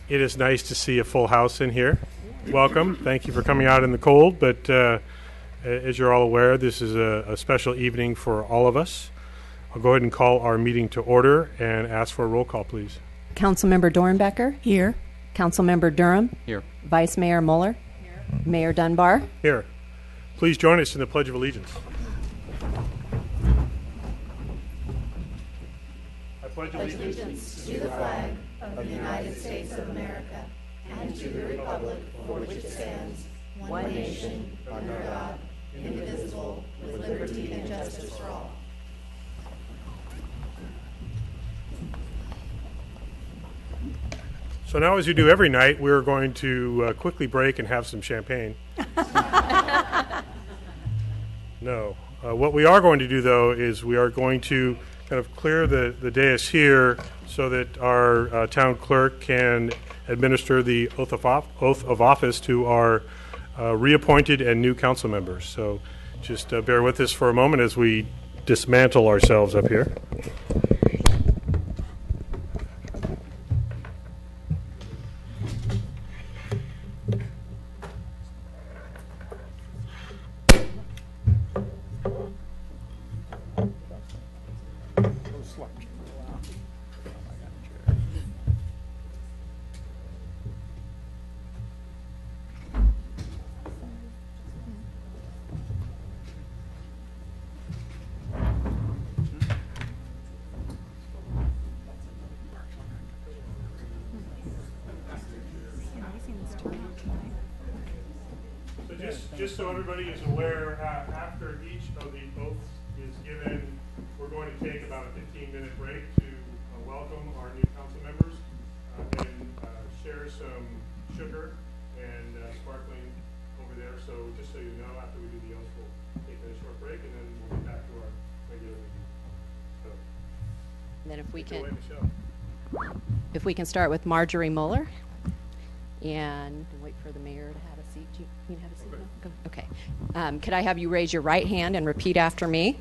It is nice to see a full house in here. Welcome. Thank you for coming out in the cold, but as you're all aware, this is a special evening for all of us. I'll go ahead and call our meeting to order and ask for a roll call, please. Councilmember Dornbecker? Here. Councilmember Durham? Here. Vice Mayor Mueller? Here. Mayor Dunbar? Here. Please join us in the Pledge of Allegiance. I pledge allegiance to the flag of the United States of America and to the republic for which it stands, one nation, under God, indivisible, with liberty and justice for all. So now, as you do every night, we're going to quickly break and have some champagne. No. What we are going to do, though, is we are going to kind of clear the dais here so that our town clerk can administer the oath of office to our reappointed and new council members. So just bear with us for a moment as we dismantle ourselves up here. Just so everybody is aware, after each of the oaths is given, we're going to take about a 15-minute break to welcome our new council members and share some sugar and sparkling over there. So just so you know, after we do the oaths, we'll take a short break and then we'll get back to our regular meeting. So, And then Michelle. if we can start with Marjorie Mueller and wait for the mayor to have a seat. Do you have a seat? Okay. Okay. Could I have you raise your right hand and repeat after me?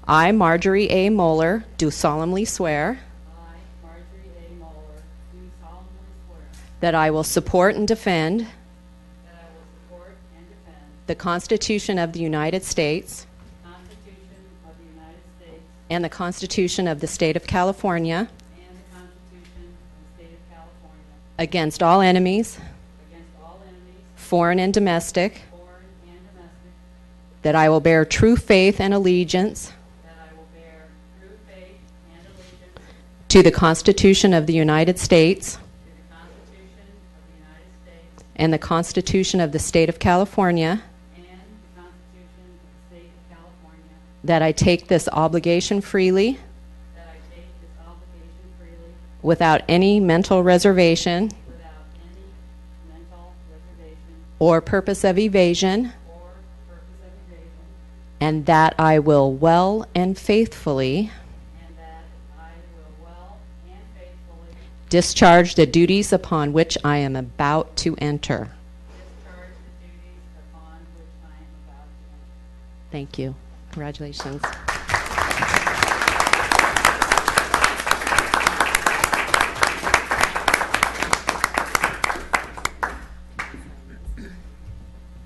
I, Marjorie A. Mueller, do solemnly swear I, Marjorie A. Mueller, do solemnly swear that I will support and defend that I will support and defend the Constitution of the United States the Constitution of the United States and the Constitution of the State of California and the Constitution of the State of California against all enemies, against all enemies, foreign and domestic, foreign and domestic, that I will bear true faith and allegiance that I will bear true faith and allegiance to the Constitution of the United States to the Constitution of the United States and the Constitution of the State of California, and the Constitution of the State of California, that I take this obligation freely that I take this obligation freely without any mental reservation without any mental reservation or purpose of evasion, or purpose of evasion, and that I will well and faithfully and that I will well and faithfully discharge the duties upon which I am about to enter. discharge the duties upon which I am about to enter. Thank you. Congratulations.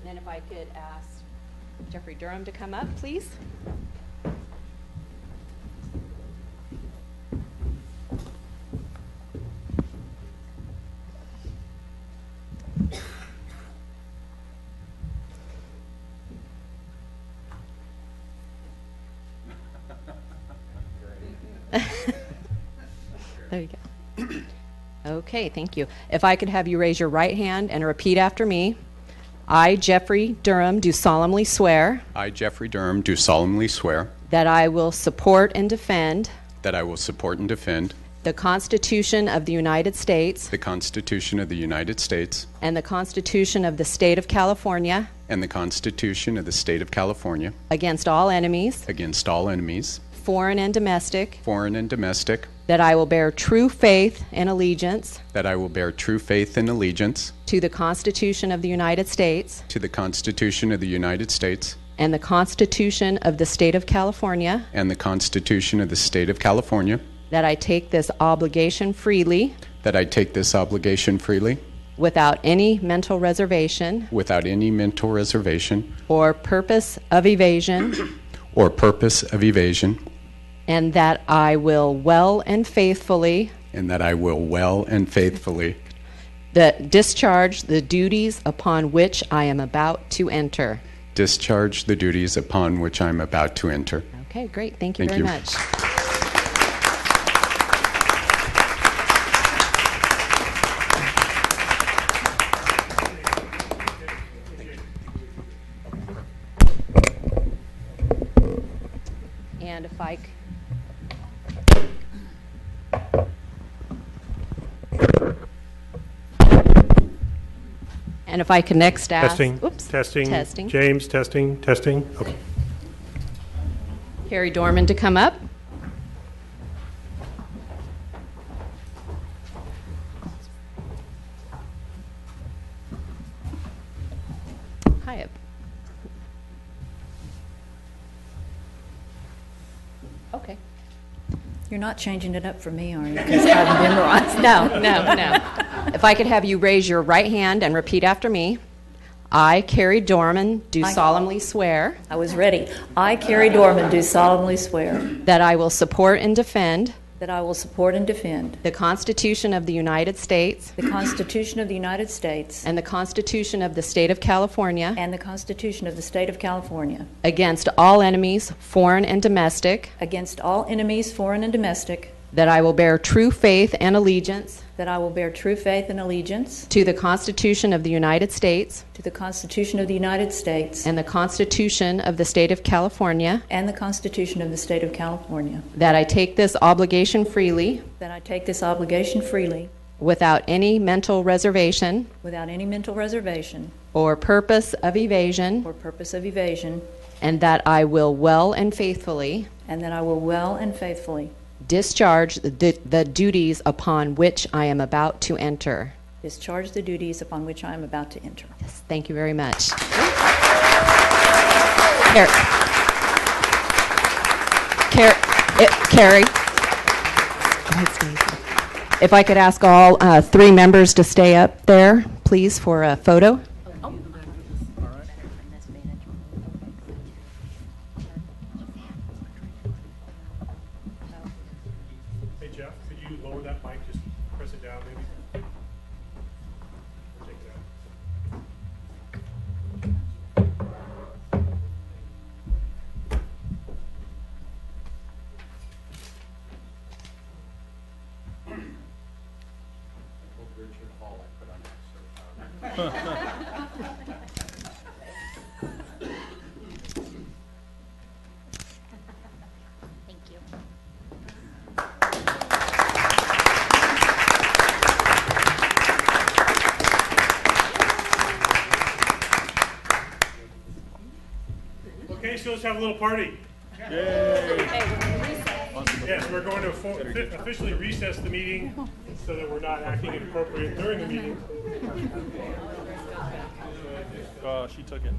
Then if I could ask Jeffrey Durham to come up, please. There you go. Okay, thank you. If I could have you raise your right hand and repeat after me. I, Jeffrey Durham, do solemnly swear I, Jeffrey Durham, do solemnly swear that I will support and defend that I will support and defend the Constitution of the United States the Constitution of the United States and the Constitution of the State of California and the Constitution of the State of California against all enemies, against all enemies, foreign and domestic, foreign and domestic, that I will bear true faith and allegiance that I will bear true faith and allegiance to the Constitution of the United States to the Constitution of the United States and the Constitution of the State of California and the Constitution of the State of California that I take this obligation freely that I take this obligation freely without any mental reservation without any mental reservation or purpose of evasion, or purpose of evasion, and that I will well and faithfully and that I will well and faithfully discharge the duties upon which I am about to enter. discharge the duties upon which I am about to enter. Okay, great. Thank you Thank very you. much. And if I and if I could next ask, Testing, oops, testing. testing, James, testing, testing. Okay. Carrie Dorman to come up. Hi. Okay. You're not changing it up for me, are you? Because I've memorized. No, no, no. If I could have you raise your right hand and repeat after me. I, Carrie Dorman, do I- solemnly swear I was ready. I, Carrie Dorman, do solemnly swear that I will support and defend that I will support and defend the Constitution of the United States the Constitution of the United States and the Constitution of the State of California and the Constitution of the State of California against all enemies, foreign and domestic, against all enemies, foreign and domestic, that I will bear true faith and allegiance that I will bear true faith and allegiance to the Constitution of the United States to the Constitution of the United States and the Constitution of the State of California, and the Constitution of the State of California, that I take this obligation freely that I take this obligation freely without any mental reservation without any mental reservation or purpose of evasion, or purpose of evasion, and that I will well and faithfully and that I will well and faithfully discharge the duties upon which I am about to enter. discharge the duties upon which I am about to enter. Yes, thank you very much. Carrie, if I could ask all three members to stay up there, please, for a photo. Hey, Jeff, could you lower that mic? Just press it down, maybe. Or take it out. Thank you. Okay, so let's have a little party. Yes, we're going to officially recess the meeting so that we're not acting inappropriate during the meeting. She took it.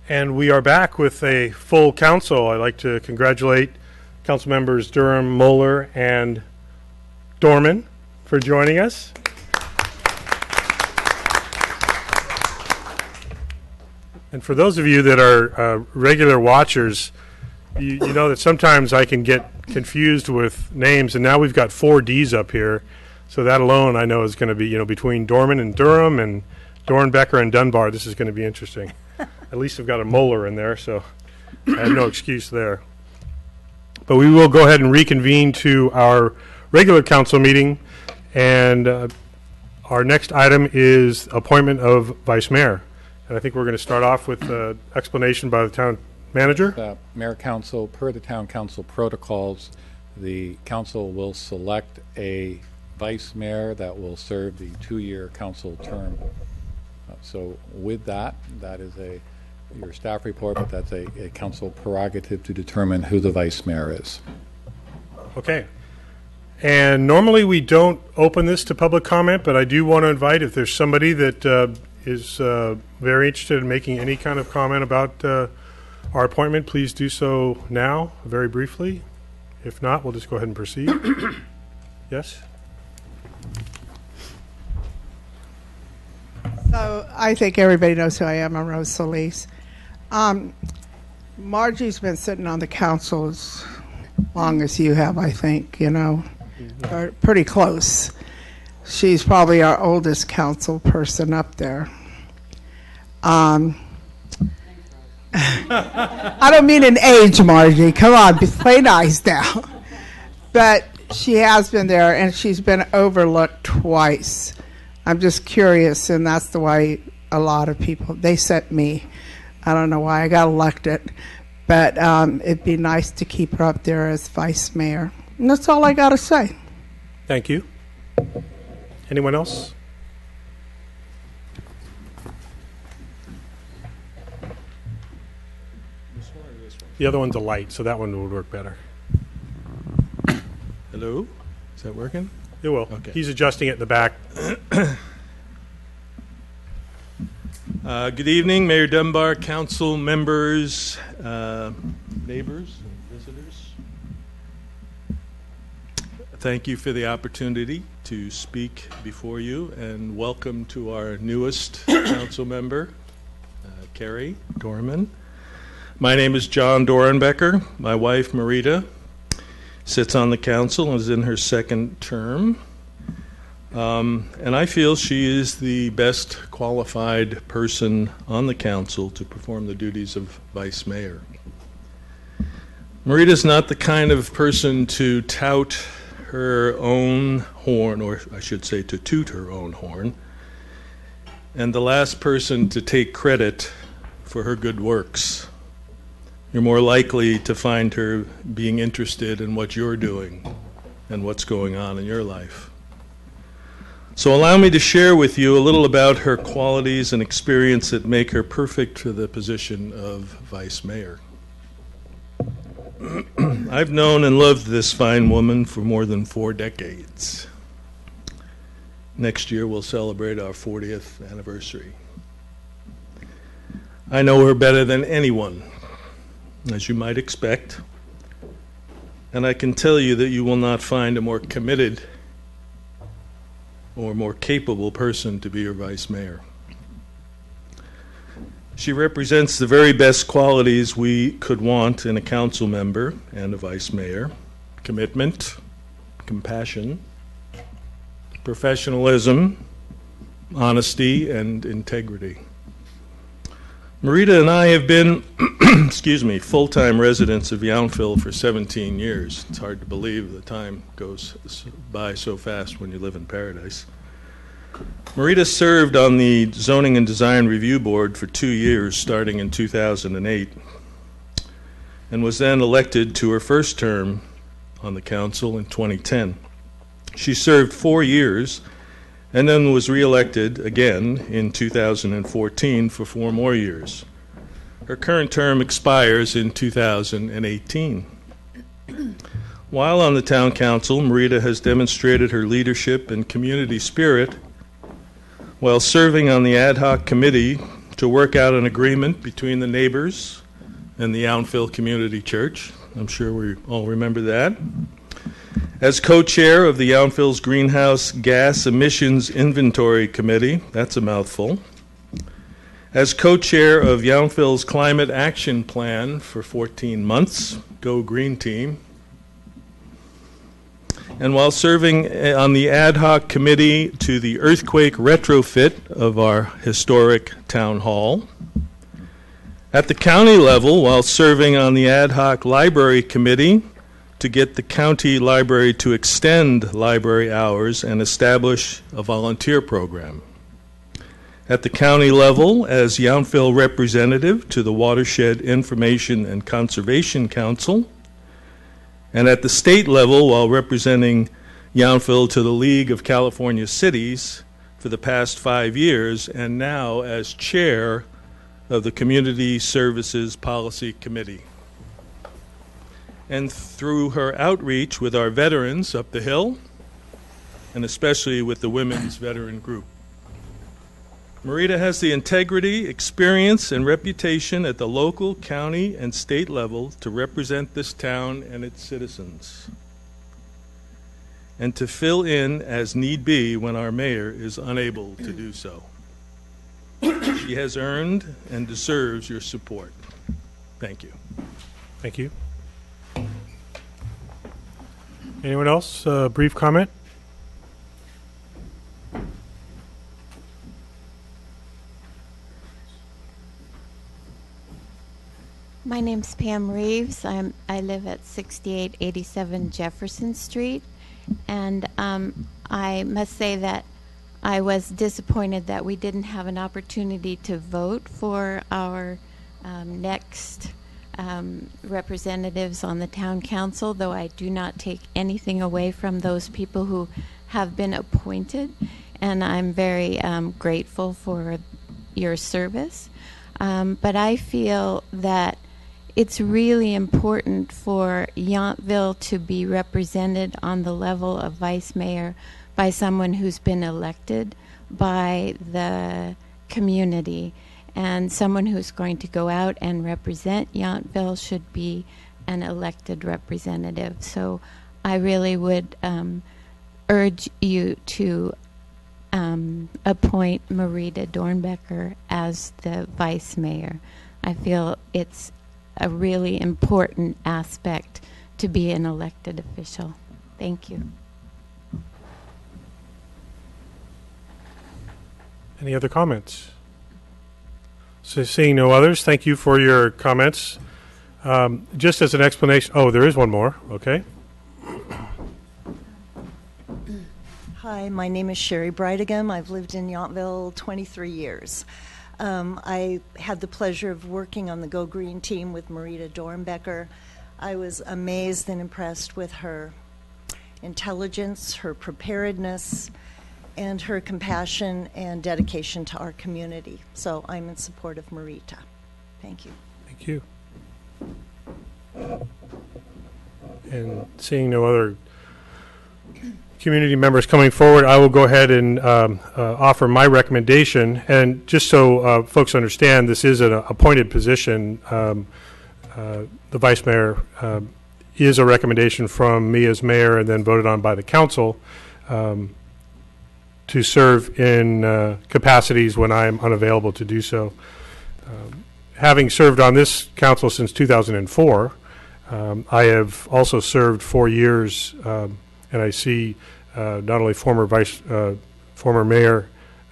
And we are back with a full council. I'd like to congratulate council members Durham, Moeller, and Dorman for joining us. And for those of you that are regular watchers, you know that sometimes I can get confused with names, and now we've got 4 Ds up here. So that alone I know is going to be, between Dorman and Durham and Dornbecker and Dunbar, this is going to be interesting. At least I've got a Moeller in there, so I have no excuse there. But we will go ahead and reconvene to our regular council meeting, and our next item is appointment of vice mayor. And I think we're going to start off with an explanation by the town manager. Mayor Council, per the town council protocols, the council will select a vice mayor that will serve the 2-year council term. So with that is your staff report, but that's a council prerogative to determine who the vice mayor is. Okay. And normally we don't open this to public comment, but I do want to invite, if there's somebody that is very interested in making any kind of comment about our appointment, please do so now, very briefly. If not, we'll just go ahead and proceed. Yes? So I think everybody knows who I am. I'm Rose Solis. Margie's been sitting on the council as long as you have, I think, or pretty close. She's probably our oldest council person up there. I don't mean in age, Margie. Come on, play nice now. But she has been there, and she's been overlooked twice. I'm just curious, and that's the way a lot of people, they sent me. I don't know why I got elected, but it'd be nice to keep her up there as vice mayor. And that's all I got to say. Thank you. Anyone else? The other one's a light, so that one would work better. Hello? Is that working? It will. Okay. He's adjusting it in the back. Good evening, Mayor Dunbar, council members, neighbors, and visitors. Thank you for the opportunity to speak before you, and welcome to our newest council member, Carrie Dorman. My name is John Dornbecker. My wife, Marita, sits on the council and is in her 2nd term. And I feel she is the best qualified person on the council to perform the duties of vice mayor. Marita's not the kind of person to tout her own horn, or I should say to toot her own horn, and the last person to take credit for her good works. You're more likely to find her being interested in what you're doing and what's going on in your life. So allow me to share with you a little about her qualities and experience that make her perfect for the position of vice mayor. I've known and loved this fine woman for more than 4 decades. Next year we'll celebrate our 40th anniversary. I know her better than anyone, as you might expect, and I can tell you that you will not find a more committed or more capable person to be your vice mayor. She represents the very best qualities we could want in a council member and a vice mayor: commitment, compassion, professionalism, honesty, and integrity. Marita and I have been full-time residents of Yountville for 17 years. It's hard to believe the time goes by so fast when you live in paradise. Marita served on the Zoning and Design Review Board for 2 years, starting in 2008, and was then elected to her first term on the council in 2010. She served 4 years and then was reelected again in 2014 for 4 more years. Her current term expires in 2018. While on the town council, Marita has demonstrated her leadership and community spirit while serving on the ad hoc committee to work out an agreement between the neighbors and the Yountville Community Church. I'm sure we all remember that. As co-chair of the Yountville's Greenhouse Gas Emissions Inventory Committee, that's a mouthful. As co-chair of Yountville's Climate Action Plan for 14 months, Go Green Team. And while serving on the ad hoc committee to the earthquake retrofit of our historic town hall. At the county level, while serving on the ad hoc library committee to get the county library to extend library hours and establish a volunteer program. At the county level, as Yountville representative to the Watershed Information and Conservation Council, and at the state level, while representing Yountville to the League of California Cities for the past 5 years, and now as chair of the Community Services Policy Committee. And through her outreach with our veterans up the hill, and especially with the Women's Veteran Group. Marita has the integrity, experience, and reputation at the local, county, and state level to represent this town and its citizens, and to fill in as need be when our mayor is unable to do so. She has earned and deserves your support. Thank you. Thank you. Anyone else? Brief comment? My name's Pam Reeves. I live at 6887 Jefferson Street, and I must say that I was disappointed that we didn't have an opportunity to vote for our next representatives on the town council, though I do not take anything away from those people who have been appointed, and I'm very grateful for your service. But I feel that it's really important for Yountville to be represented on the level of vice mayor by someone who's been elected by the community. And someone who's going to go out and represent Yountville should be an elected representative. So I really would urge you to appoint Marita Dornbecker as the vice mayor. I feel it's a really important aspect to be an elected official. Thank you. Any other comments? So seeing no others, thank you for your comments. Just as an explanation, oh, there is one more, okay. Hi, my name is Sherry Breitigam. I've lived in Yountville 23 years. I had the pleasure of working on the Go Green team with Marita Dornbecker. I was amazed and impressed with her intelligence, her preparedness, and her compassion and dedication to our community. So I'm in support of Marita. Thank you. Thank you. And seeing no other community members coming forward, I will go ahead and offer my recommendation. And just so folks understand, this is an appointed position. The vice mayor is a recommendation from me as mayor and then voted on by the council to serve in capacities when I'm unavailable to do so. Having served on this council since 2004, I have also served 4 years, and I see not only former mayor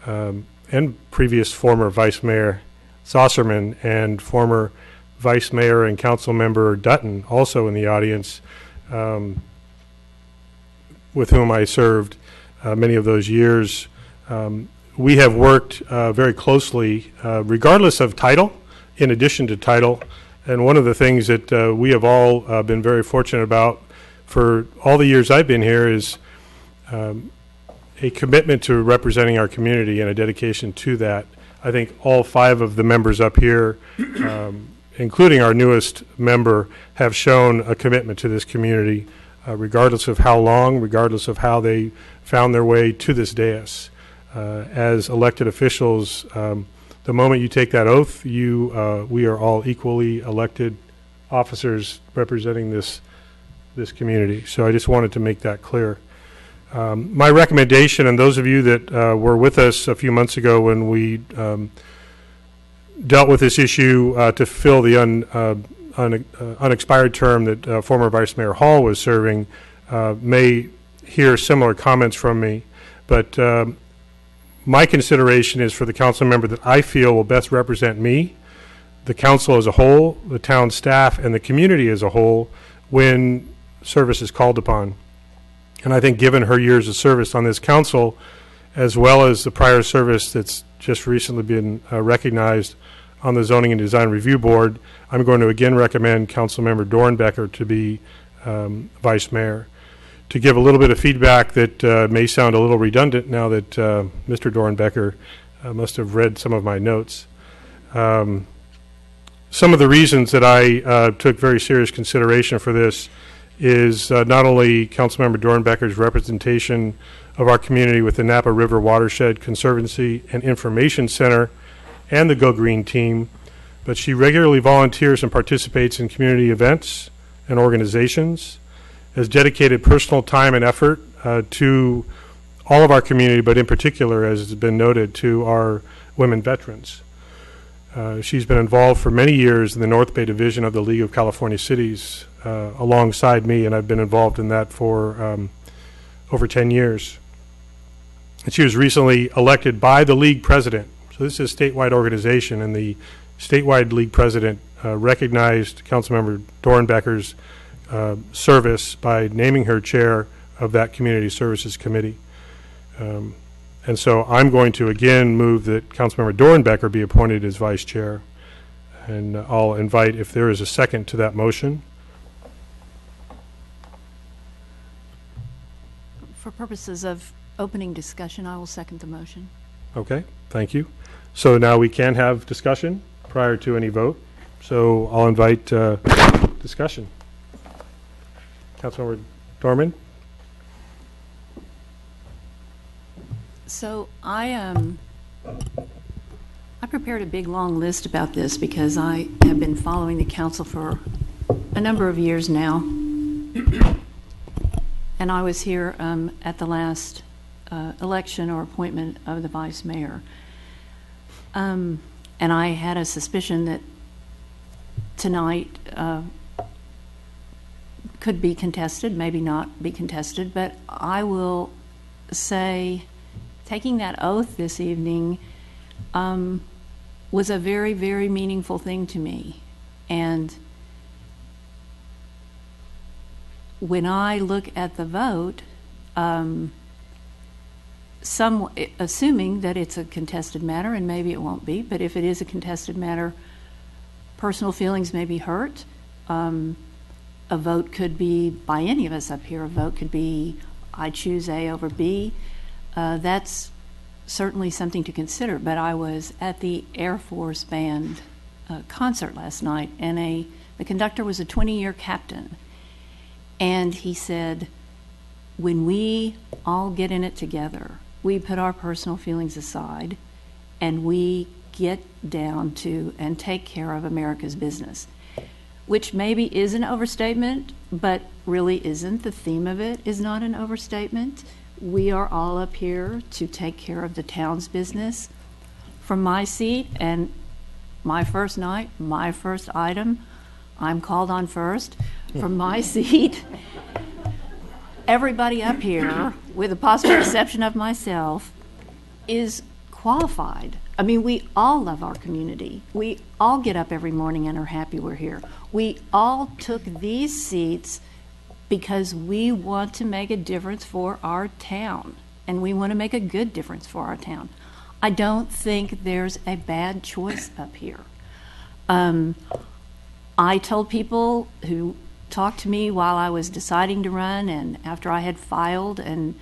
and previous former vice mayor Saucerman and former vice mayor and council member Dutton also in the audience, with whom I served many of those years. We have worked very closely, regardless of title, in addition to title. And one of the things that we have all been very fortunate about for all the years I've been here is a commitment to representing our community and a dedication to that. I think all 5 of the members up here, including our newest member, have shown a commitment to this community, regardless of how long, regardless of how they found their way to this dais. As elected officials, the moment you take that oath, we are all equally elected officers representing this community. So I just wanted to make that clear. My recommendation, and those of you that were with us a few months ago when we dealt with this issue to fill the unexpired term that former Vice Mayor Hall was serving, may hear similar comments from me. But my consideration is for the council member that I feel will best represent me, the council as a whole, the town staff, and the community as a whole when service is called upon. And I think given her years of service on this council, as well as the prior service that's just recently been recognized on the Zoning and Design Review Board, I'm going to again recommend Councilmember Dornbecker to be Vice Mayor. To give a little bit of feedback that may sound a little redundant now that Mr. Dornbecker must have read some of my notes. Some of the reasons that I took very serious consideration for this is not only Councilmember Dornbecker's representation of our community with the Napa River Watershed Conservancy and Information Center and the Go Green team, but she regularly volunteers and participates in community events and organizations, has dedicated personal time and effort to all of our community, but in particular, as has been noted, to our women veterans. She's been involved for many years in the North Bay Division of the League of California Cities alongside me, and I've been involved in that for over 10 years. And she was recently elected by the league president. So this is a statewide organization, and the statewide league president recognized Councilmember Dornbecker's service by naming her chair of that Community Services Committee. And so I'm going to again move that Councilmember Dornbecker be appointed as vice chair. And I'll invite if there is a second to that motion. For purposes of opening discussion, I will second the motion. Okay, thank you. So now we can have discussion prior to any vote. So I'll invite discussion. Councilmember Dorman? So I prepared a big long list about this because I have been following the council for a number of years now. And I was here at the last election or appointment of the vice mayor. And I had a suspicion that tonight could be contested, maybe not be contested, but I will say taking that oath this evening was a very, very meaningful thing to me. And when I look at the vote, assuming that it's a contested matter, and maybe it won't be, but if it is a contested matter, personal feelings may be hurt. A vote could be, by any of us up here, a vote could be, I choose A over B. That's certainly something to consider, but I was at the Air Force Band concert last night, and the conductor was a 20-year captain, and he said, when we all get in it together, we put our personal feelings aside, and we get down to and take care of America's business, which maybe is an overstatement, but really isn't. The theme of it is not an overstatement. We are all up here to take care of the town's business. From my seat and my first night, my first item, I'm called on first. From my seat, everybody up here, with the possible exception of myself, is qualified. I mean, we all love our community. We all get up every morning and are happy we're here. We all took these seats because we want to make a difference for our town, and we want to make a good difference for our town. I don't think there's a bad choice up here. I told people who talked to me while I was deciding to run and after I had filed and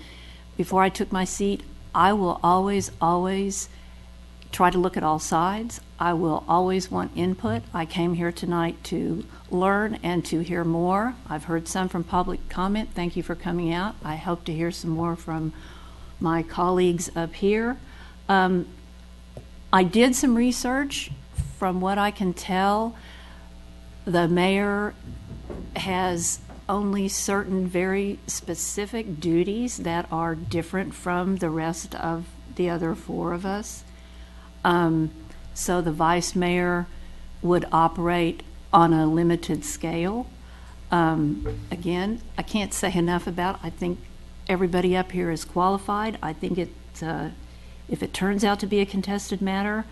before I took my seat, I will always, always try to look at all sides. I will always want input. I came here tonight to learn and to hear more. I've heard some from public comment. Thank you for coming out. I hope to hear some more from my colleagues up here. I did some research. From what I can tell, the mayor has only certain very specific duties that are different from the rest of the other four of us. So the vice mayor would operate on a limited scale. Again, I can't say enough about it. I think everybody up here is qualified. I think if it turns out to be a contested matter,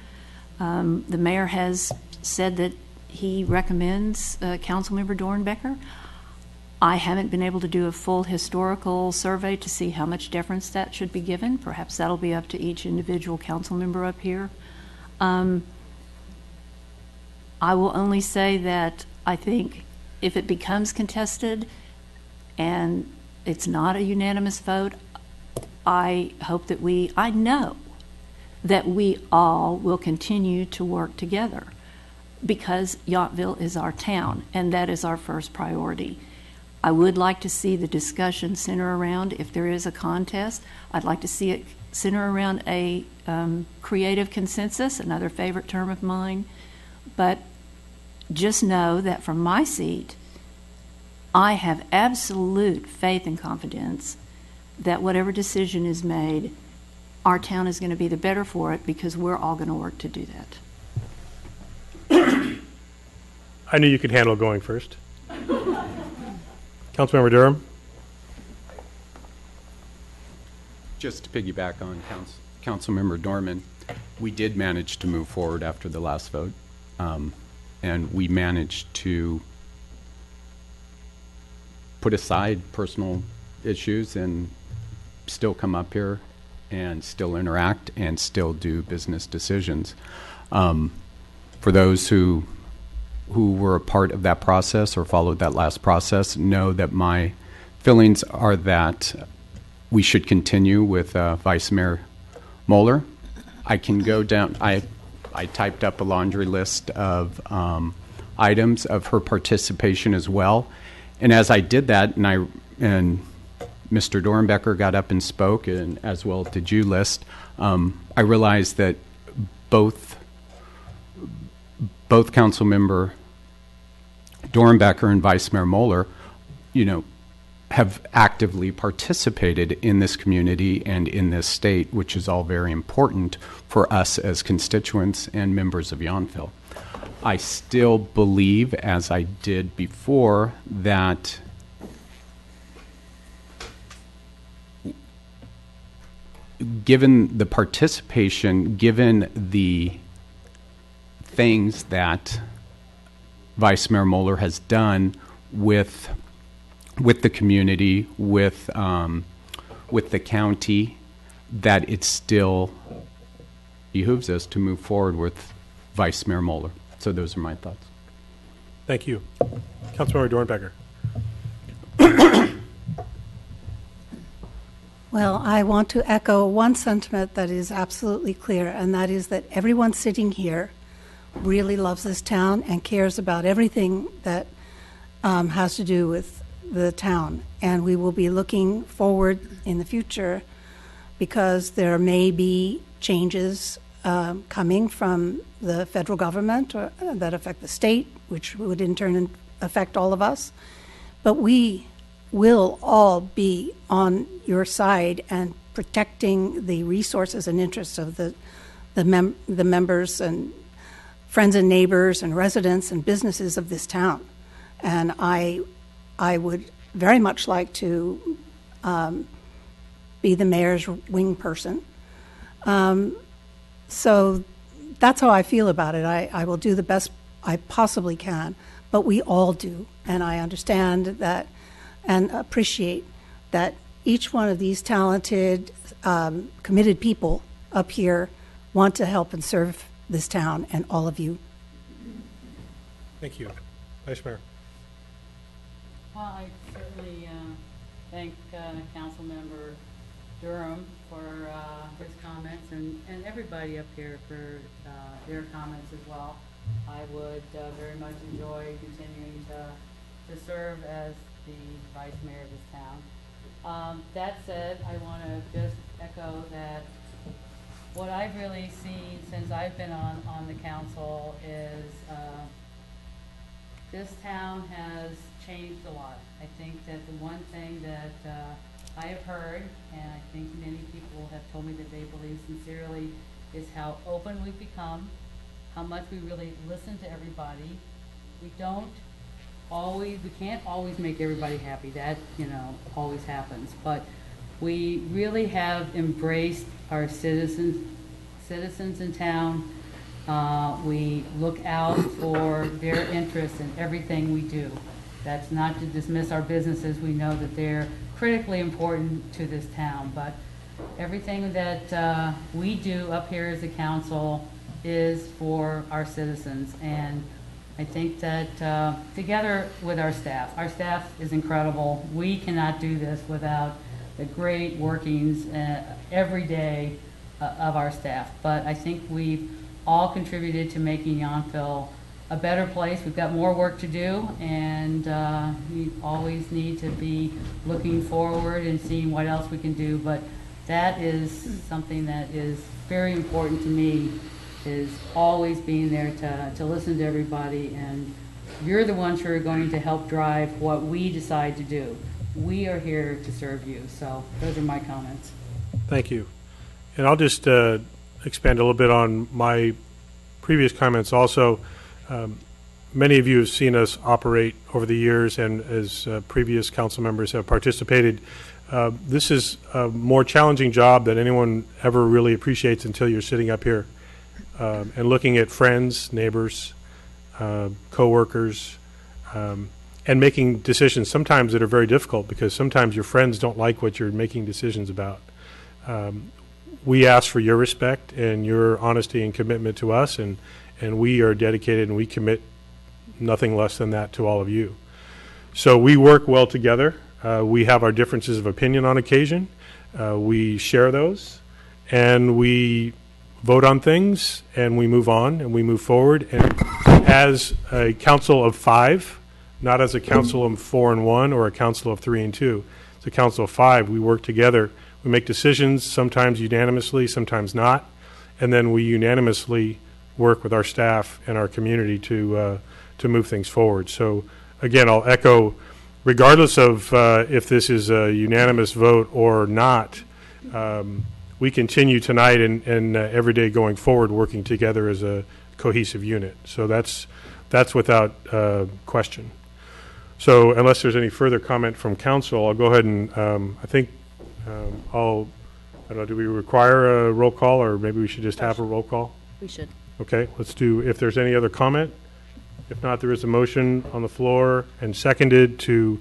the mayor has said that he recommends Councilmember Dornbecker. I haven't been able to do a full historical survey to see how much deference that should be given. Perhaps that'll be up to each individual council member up here. I will only say that I think if it becomes contested and it's not a unanimous vote, I hope that I know that we all will continue to work together, because Yountville is our town, and that is our first priority. I would like to see the discussion center around, if there is a contest, I'd like to see it center around a creative consensus, another favorite term of mine. But just know that from my seat, I have absolute faith and confidence that whatever decision is made, our town is going to be the better for it, because we're all going to work to do that. I knew you could handle going first. Councilmember Durham. Just to piggyback on Councilmember Dorman, we did manage to move forward after the last vote, and we managed to put aside personal issues and still come up here and still interact and still do business decisions. For those who were a part of that process or followed that last process, know that my feelings are that we should continue with Vice Mayor Moeller. I can go down, I typed up a laundry list of items of her participation as well. And as I did that, and Mr. Dornbecker got up and spoke, and as well did you, List, I realized that both Councilmember Dornbecker and Vice Mayor Moeller, have actively participated in this community and in this state, which is all very important for us as constituents and members of Yountville. I still believe, as I did before, that given the participation, given the things that Vice Mayor Moeller has done with the community, with the county, that it still behooves us to move forward with Vice Mayor Moeller. So those are my thoughts. Thank you. Councilmember Dornbecker. Well, I want to echo one sentiment that is absolutely clear, and that is that everyone sitting here really loves this town and cares about everything that has to do with the town. And we will be looking forward in the future, because there may be changes coming from the federal government that affect the state, which would in turn affect all of us. But we will all be on your side and protecting the resources and interests of the members and friends and neighbors and residents and businesses of this town. And I would very much like to be the mayor's wing person. So that's how I feel about it. I will do the best I possibly can, but we all do. And I understand that and appreciate that each one of these talented, committed people up here want to help and serve this town and all of you. Thank you. Vice Mayor. Well, I certainly thank Councilmember Durham for his comments, and everybody up here for their comments as well. I would very much enjoy continuing to serve as the vice mayor of this town. That said, I want to just echo that what I've really seen since I've been on the council is this town has changed a lot. I think that the one thing that I have heard, and I think many people have told me that they believe sincerely, is how open we've become, how much we really listen to everybody. We can't always make everybody happy. That, always happens. But we really have embraced our citizens in town. We look out for their interests in everything we do. That's not to dismiss our businesses. We know that they're critically important to this town, but everything that we do up here as a council is for our citizens. And I think that together with our staff is incredible. We cannot do this without the great workings every day of our staff. But I think we've all contributed to making Yountville a better place. We've got more work to do, and we always need to be looking forward and seeing what else we can do. But that is something that is very important to me, is always being there to listen to everybody. And you're the ones who are going to help drive what we decide to do. We are here to serve you. So those are my comments. Thank you. And I'll just expand a little bit on my previous comments also. Many of you have seen us operate over the years, and as previous council members have participated. This is a more challenging job than anyone ever really appreciates until you're sitting up here and looking at friends, neighbors, co-workers, and making decisions sometimes that are very difficult, because sometimes your friends don't like what you're making decisions about. We ask for your respect and your honesty and commitment to us, and we are dedicated, and we commit nothing less than that to all of you. So we work well together. We have our differences of opinion on occasion. We share those, and we vote on things, and we move on, and we move forward. And as a council of 5, not as a council of 4 and 1 or a council of 3 and 2, it's a council of 5. We work together. We make decisions, sometimes unanimously, sometimes not, and then we unanimously work with our staff and our community to move things forward. So again, I'll echo, regardless of if this is a unanimous vote or not, we continue tonight and every day going forward working together as a cohesive unit. So that's without question. So unless there's any further comment from council, I'll go ahead and I think I don't know, do we require a roll call, or maybe we should just have a roll call? We should. Okay, let's do, if there's any other comment. If not, there is a motion on the floor and seconded to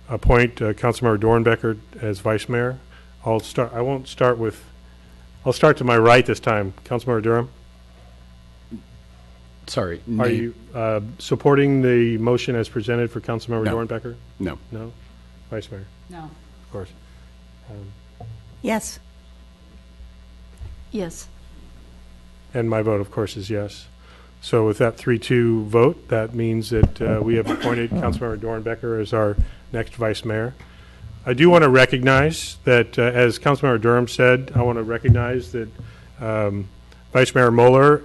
appoint Councilmember Dornbecker as vice mayor. I'll start to my right this time. Councilmember Durham? Sorry. Are you supporting the motion as presented for Councilmember Dornbecker? No. No? Vice mayor? No. Of course. Yes. Yes. And my vote, of course, is yes. So with that 3-2 vote, that means that we have appointed Councilmember Dornbecker as our next vice mayor. I do want to recognize that, as Councilmember Durham said, I want to recognize that Vice Mayor Moeller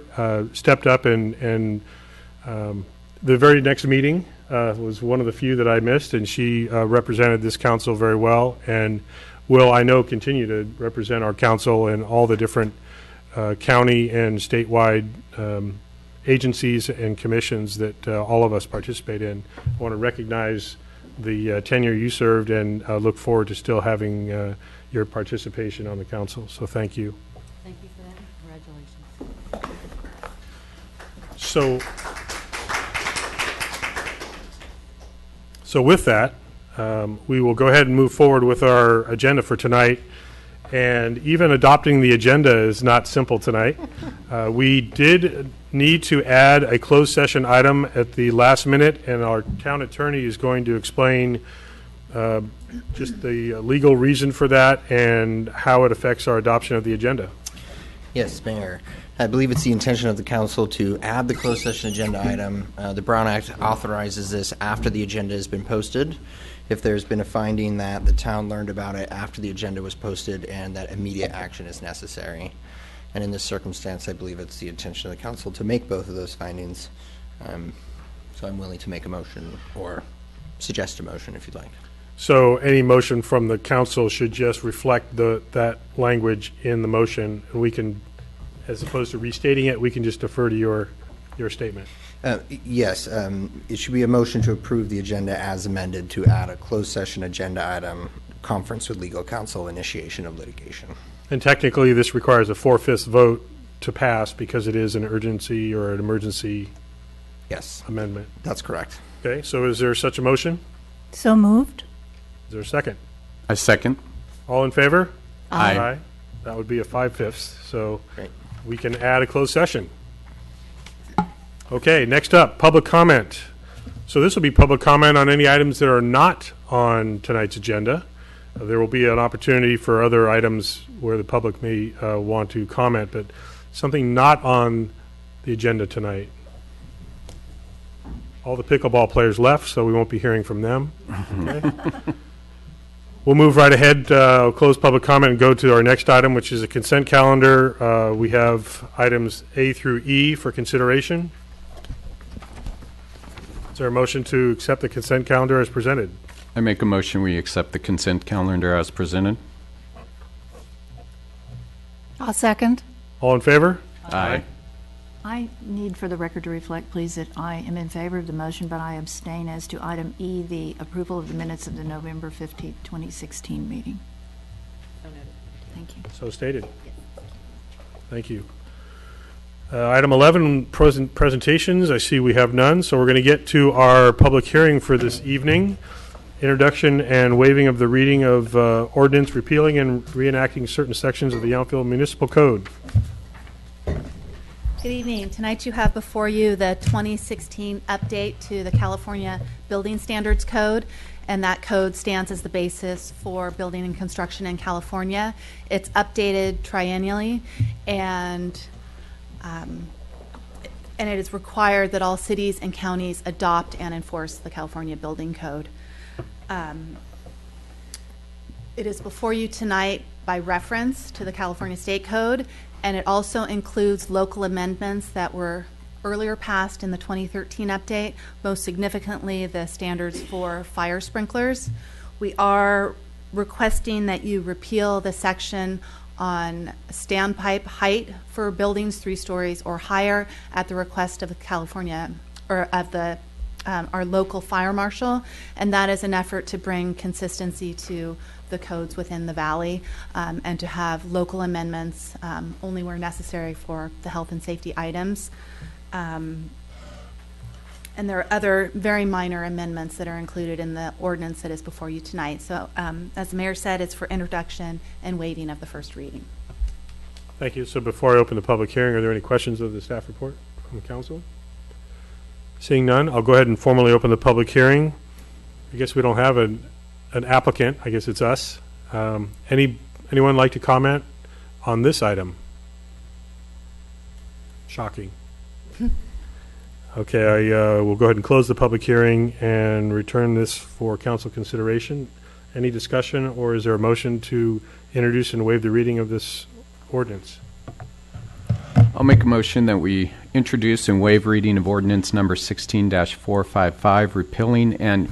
stepped up and the very next meeting was one of the few that I missed, and she represented this council very well, and will, I know, continue to represent our council and all the different county and statewide agencies and commissions that all of us participate in. I want to recognize the tenure you served and look forward to still having your participation on the council. So thank you. Thank you for that. Congratulations. So with that, we will go ahead and move forward with our agenda for tonight. And even adopting the agenda is not simple tonight. We did need to add a closed session item at the last minute, and our town attorney is going to explain just the legal reason for that and how it affects our adoption of the agenda. Yes, Mayor. I believe it's the intention of the council to add the closed session agenda item. The Brown Act authorizes this after the agenda has been posted. If there's been a finding that the town learned about it after the agenda was posted and that immediate action is necessary. And in this circumstance, I believe it's the intention of the council to make both of those findings. So I'm willing to make a motion or suggest a motion if you'd like. So any motion from the council should just reflect that language in the motion, and we can, as opposed to restating it, we can just defer to your statement. Yes, it should be a motion to approve the agenda as amended to add a closed session agenda item, conference with legal counsel, initiation of litigation. And technically, this requires a 4/5 vote to pass because it is an urgency or an emergency amendment. That's correct. Okay, so is there such a motion? So moved. Is there a second? I second. All in favor? Aye. That would be a 5/5, so Great. we can add a closed session. Okay, next up, public comment. So this will be public comment on any items that are not on tonight's agenda. There will be an opportunity for other items where the public may want to comment, but something not on the agenda tonight. All the pickleball players left, so we won't be hearing from them. Okay. We'll move right ahead, close public comment, and go to our next item, which is a consent calendar. We have items A through E for consideration. Is there a motion to accept the consent calendar as presented? I make a motion we accept the consent calendar as presented. I'll second. All in favor? Aye. I need for the record to reflect, please, that I am in favor of the motion, but I abstain as to item E, the approval of the minutes of the November 15th, 2016 meeting. Thank you. So stated. Thank you. Item 11, presentations. I see we have none, so we're going to get to our public hearing for this evening. Introduction and waiving of the reading of ordinance repealing and reenacting certain sections of the Yountville Municipal Code. Good evening. Tonight you have before you the 2016 update to the California Building Standards Code, and that code stands as the basis for building and construction in California. It's updated triennially, and it is required that all cities and counties adopt and enforce the California Building Code. It is before you tonight by reference to the California State Code, and it also includes local amendments that were earlier passed in the 2013 update, most significantly the standards for fire sprinklers. We are requesting that you repeal the section on standpipe height for buildings 3 stories or higher at the request of the California, or of the our local fire marshal, and that is an effort to bring consistency to the codes within the valley, and to have local amendments only where necessary for the health and safety items. And there are other very minor amendments that are included in the ordinance that is before you tonight. So as the mayor said, it's for introduction and waiving of the first reading. Thank you. So before I open the public hearing, are there any questions of the staff report from the council? Seeing none, I'll go ahead and formally open the public hearing. I guess we don't have an applicant. I guess it's us. Anyone like to comment on this item? Shocking. Okay, I will go ahead and close the public hearing and return this for council consideration. Any discussion, or is there a motion to introduce and waive the reading of this ordinance? I'll make a motion that we introduce and waive reading of ordinance number 16-455, repealing and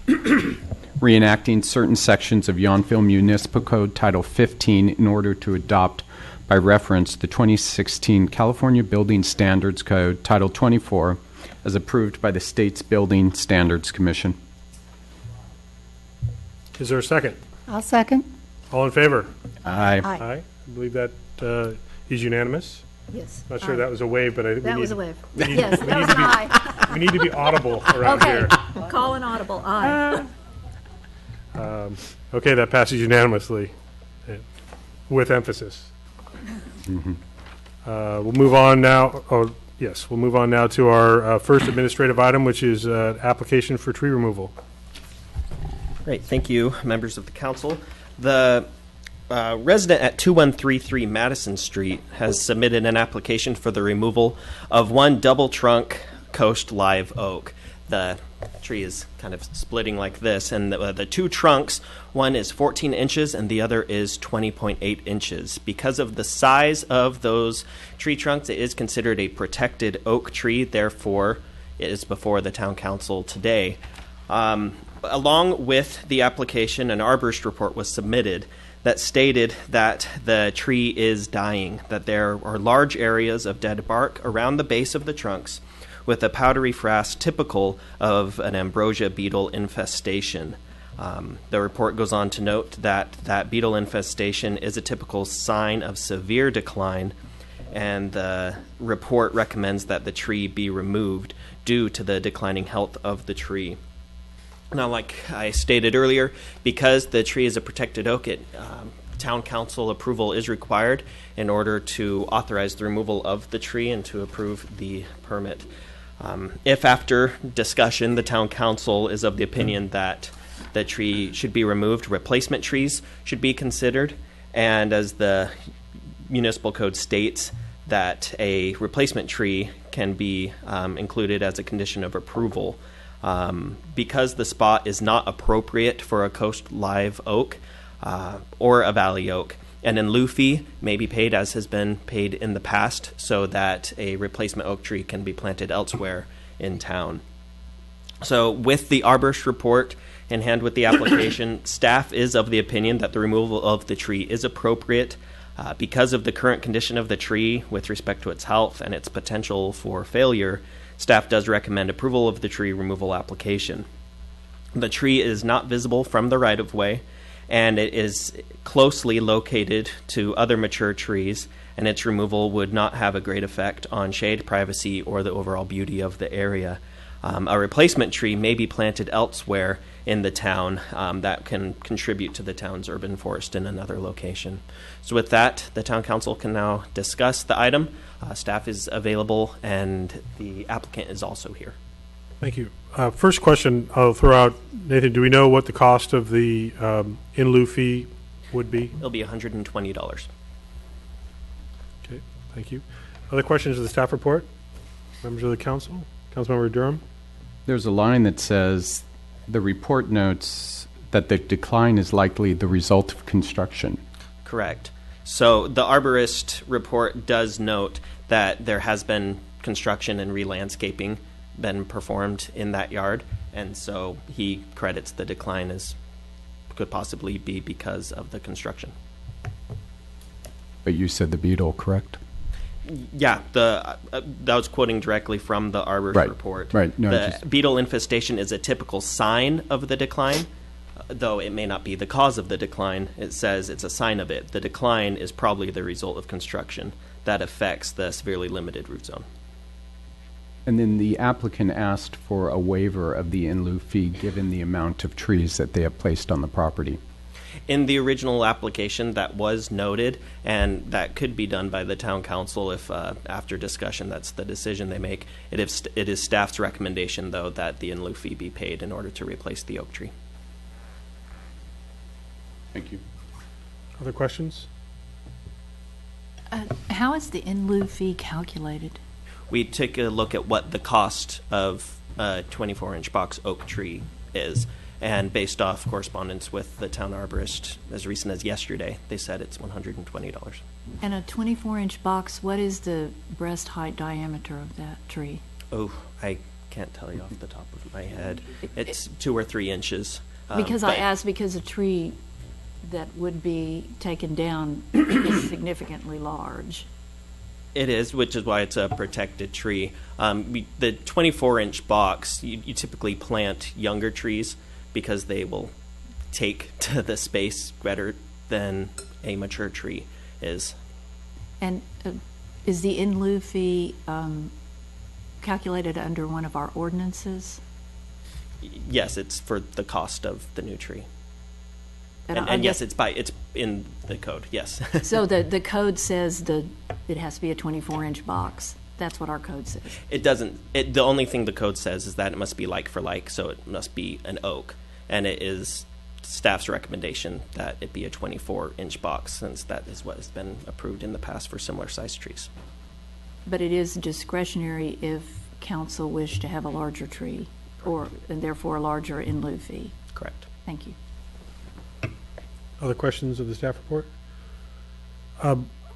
reenacting certain sections of Yountville Municipal Code Title 15 in order to adopt by reference the 2016 California Building Standards Code Title 24 as approved by the state's Building Standards Commission. Is there a second? I'll second. All in favor? Aye. Aye. I believe that is unanimous. Yes. Not sure that was a wave, but That was a wave. we need- Yes, we that need was to an be- aye. We need to be audible around Okay, here. call an audible, aye. Okay, that passes unanimously, with emphasis. We'll move on now. Oh, yes, we'll move on now to our first administrative item, which is application for tree removal. Great, thank you, members of the council. The resident at 2133 Madison Street has submitted an application for the removal of one double trunk coast live oak. The tree is kind of splitting like this, and the 2 trunks, one is 14 inches and the other is 20.8 inches. Because of the size of those tree trunks, it is considered a protected oak tree. Therefore, is before the town council today. Along with the application, an arborist report was submitted that stated that the tree is dying, that there are large areas of dead bark around the base of the trunks with a powdery frass typical of an ambrosia beetle infestation. The report goes on to note that beetle infestation is a typical sign of severe decline, and the report recommends that the tree be removed due to the declining health of the tree. Now, like I stated earlier, because the tree is a protected oak, town council approval is required in order to authorize the removal of the tree and to approve the permit. If after discussion the town council is of the opinion that the tree should be removed, replacement trees should be considered, and as the municipal code states, that a replacement tree can be included as a condition of approval. Because the spot is not appropriate for a coast live oak or a valley oak, an in lieu fee may be paid, as has been paid in the past, so that a replacement oak tree can be planted elsewhere in town. So with the arborist report in hand with the application, staff is of the opinion that the removal of the tree is appropriate because of the current condition of the tree with respect to its health and its potential for failure. Staff does recommend approval of the tree removal application. The tree is not visible from the right-of-way, and it is closely located to other mature trees, and its removal would not have a great effect on shade, privacy, or the overall beauty of the area. A replacement tree may be planted elsewhere in the town that can contribute to the town's urban forest in another location. So with that, the town council can now discuss the item. Staff is available, and the applicant is also here. Thank you. First question I'll throw out, Nathan, do we know what the cost of the in lieu fee would be? It'll be $120. Okay, thank you. Other questions of the staff report? Members of the council? Councilmember Durham? There's a line that says, the report notes that the decline is likely the result of construction. Correct. So the arborist report does note that there has been construction and re-landscaping been performed in that yard, and so he credits the decline as could possibly be because of the construction. But you said the beetle, correct? Yeah, that was quoting directly from the arborist report. Right. No, the beetle infestation is a typical sign of the decline, though it may not be the cause of the decline. It says it's a sign of it. The decline is probably the result of construction that affects the severely limited root zone. And then the applicant asked for a waiver of the in lieu fee given the amount of trees that they have placed on the property. In the original application, that was noted, and that could be done by the town council if, after discussion, that's the decision they make. It is staff's recommendation, though, that the in lieu fee be paid in order to replace the oak tree. Thank you. Other questions? How is the in lieu fee calculated? We take a look at what the cost of a 24-inch box oak tree is. And based off correspondence with the town arborist as recent as yesterday, they said it's $120. And a 24-inch box, what is the breast height diameter of that tree? Oh, I can't tell you off the top of my head. It's 2 or 3 inches. Because I asked because a tree that would be taken down is significantly large. It is, which is why it's a protected tree. The 24-inch box, you typically plant younger trees because they will take to the space better than a mature tree is. And is the in lieu fee calculated under one of our ordinances? Yes, it's for the cost of the new tree. And yes, it's in the code, yes. So the code says it has to be a 24-inch box. That's what our code says. It doesn't. The only thing the code says is that it must be like for like, so it must be an oak. And it is staff's recommendation that it be a 24-inch box, since that is what has been approved in the past for similar sized trees. But it is discretionary if council wish to have a larger tree, and therefore a larger in lieu fee. Correct. Thank you. Other questions of the staff report?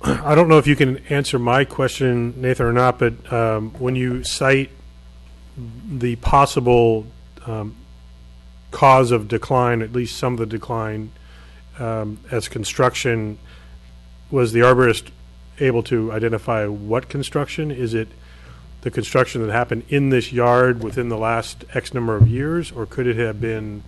I don't know if you can answer my question, Nathan, or not, but when you cite the possible cause of decline, at least some of the decline, as construction, was the arborist able to identify what construction? Is it the construction that happened in this yard within the last X number of years, or could it have been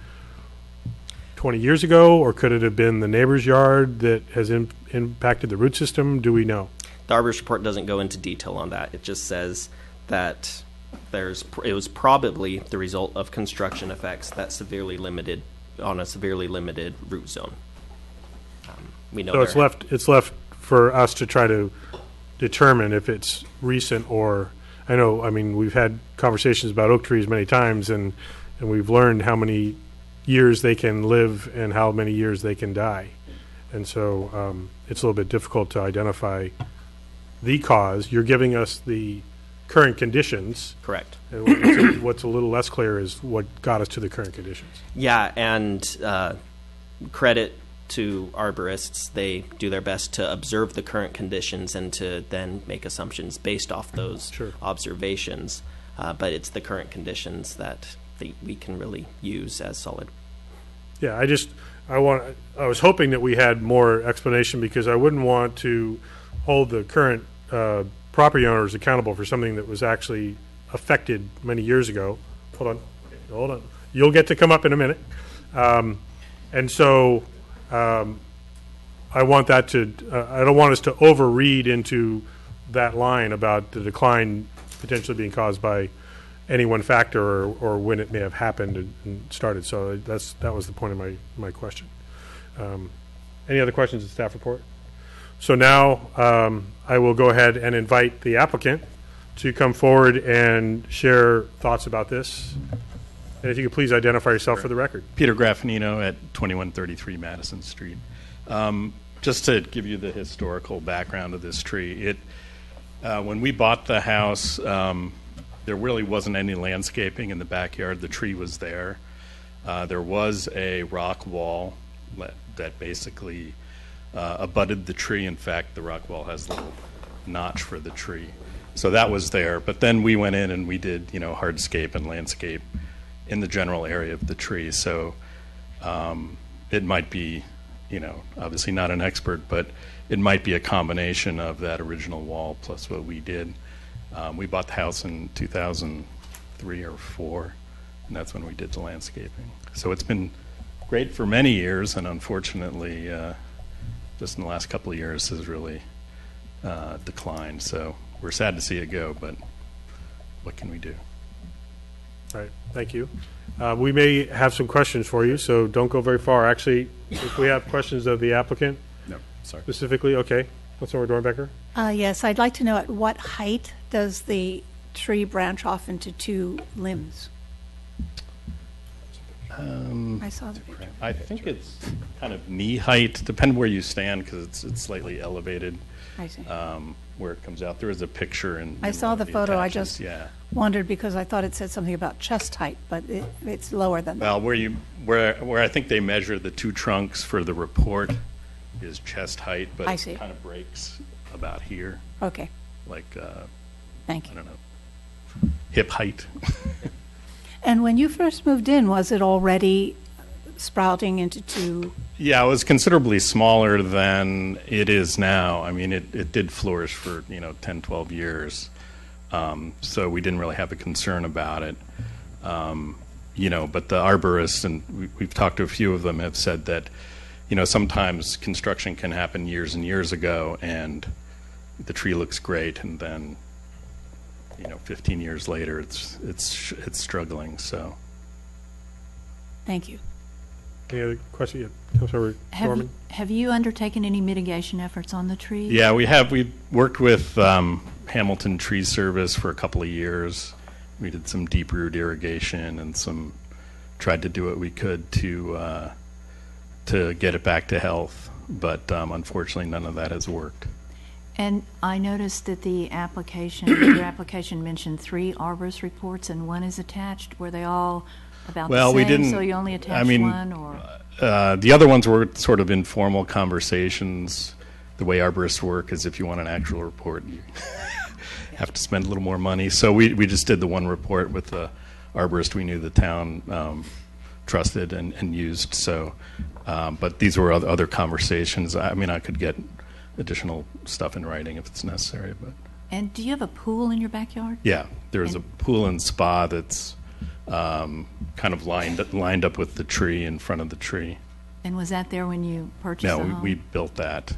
20 years ago, or could it have been the neighbor's yard that has impacted the root system? Do we know? The arborist report doesn't go into detail on that. It just says that it was probably the result of construction effects that severely limited root zone. We know So it's left for us to try to determine if it's recent or, I mean, we've had conversations about oak trees many times, and we've learned how many years they can live and how many years they can die. And so it's a little bit difficult to identify the cause. You're giving us the current conditions. Correct. And what's a little less clear is what got us to the current conditions. Yeah, and credit to arborists. They do their best to observe the current conditions and to then make assumptions based off those observations. But it's the current conditions that we can really use as solid. Yeah, I was hoping that we had more explanation, because I wouldn't want to hold the current property owners accountable for something that was actually affected many years ago. Hold on. You'll get to come up in a minute. And so I want that to, I don't want us to overread into that line about the decline potentially being caused by any one factor or when it may have happened and started. So that was the point of my question. Any other questions of staff report? So now I will go ahead and invite the applicant to come forward and share thoughts about this. And if you could please identify yourself for the record. Peter Graffinino at 2133 Madison Street. Just to give you the historical background of this tree, when we bought the house, there really wasn't any landscaping in the backyard. The tree was there. There was a rock wall that basically abutted the tree. In fact, the rock wall has a little notch for the tree. So that was there. But then we went in and we did, hardscape and landscape in the general area of the tree. So it might be, obviously not an expert, but it might be a combination of that original wall plus what we did. We bought the house in 2003 or 4, and that's when we did the landscaping. So it's been great for many years, and unfortunately, just in the last couple of years has really declined. So we're sad to see it go, but what can we do? All right, thank you. We may have some questions for you, so don't go very far. Actually, if we have questions of the applicant specifically, okay. Councilmember Dornbecker? Yes, I'd like to know at what height does the tree branch off into 2 limbs? I saw the picture. I think it's kind of knee height, depending where you stand, because it's slightly elevated. I see. Where it comes out. There is a picture in I saw the photo. I just yeah. wondered because I thought it said something about chest height, but it's lower than that. Well, where I think they measure the 2 trunks for the report is chest height, but it kind of breaks about here. Okay. Like, thank you. I don't know, hip height. And when you first moved in, was it already sprouting into 2? Yeah, it was considerably smaller than it is now. I mean, it did flourish for, 10, 12 years. So we didn't really have a concern about it. But the arborists, and we've talked to a few of them, have said that, sometimes construction can happen years and years ago, and the tree looks great, and then, 15 years later, it's struggling. So, thank you. Any other questions? Councilmember Dorman? Have you undertaken any mitigation efforts on the tree? Yeah, we have. We worked with Hamilton Tree Service for a couple of years. We did some deep root irrigation and tried to do what we could to get it back to health, but unfortunately none of that has worked. And I noticed that your application mentioned 3 arborist reports and 1 is attached. Were they all about the same? We didn't. So you only attached one, or the other ones were sort of informal conversations. The way arborists work is if you want an actual report, have to spend a little more money. So we just did the one report with the arborist we knew the town trusted and used. So, but these were other conversations. I mean, I could get additional stuff in writing if it's necessary. But And do you have a pool in your backyard? yeah, there's a pool and spa that's kind of lined up with the tree in front of the tree. And was that there when you purchased the No, home? we built that.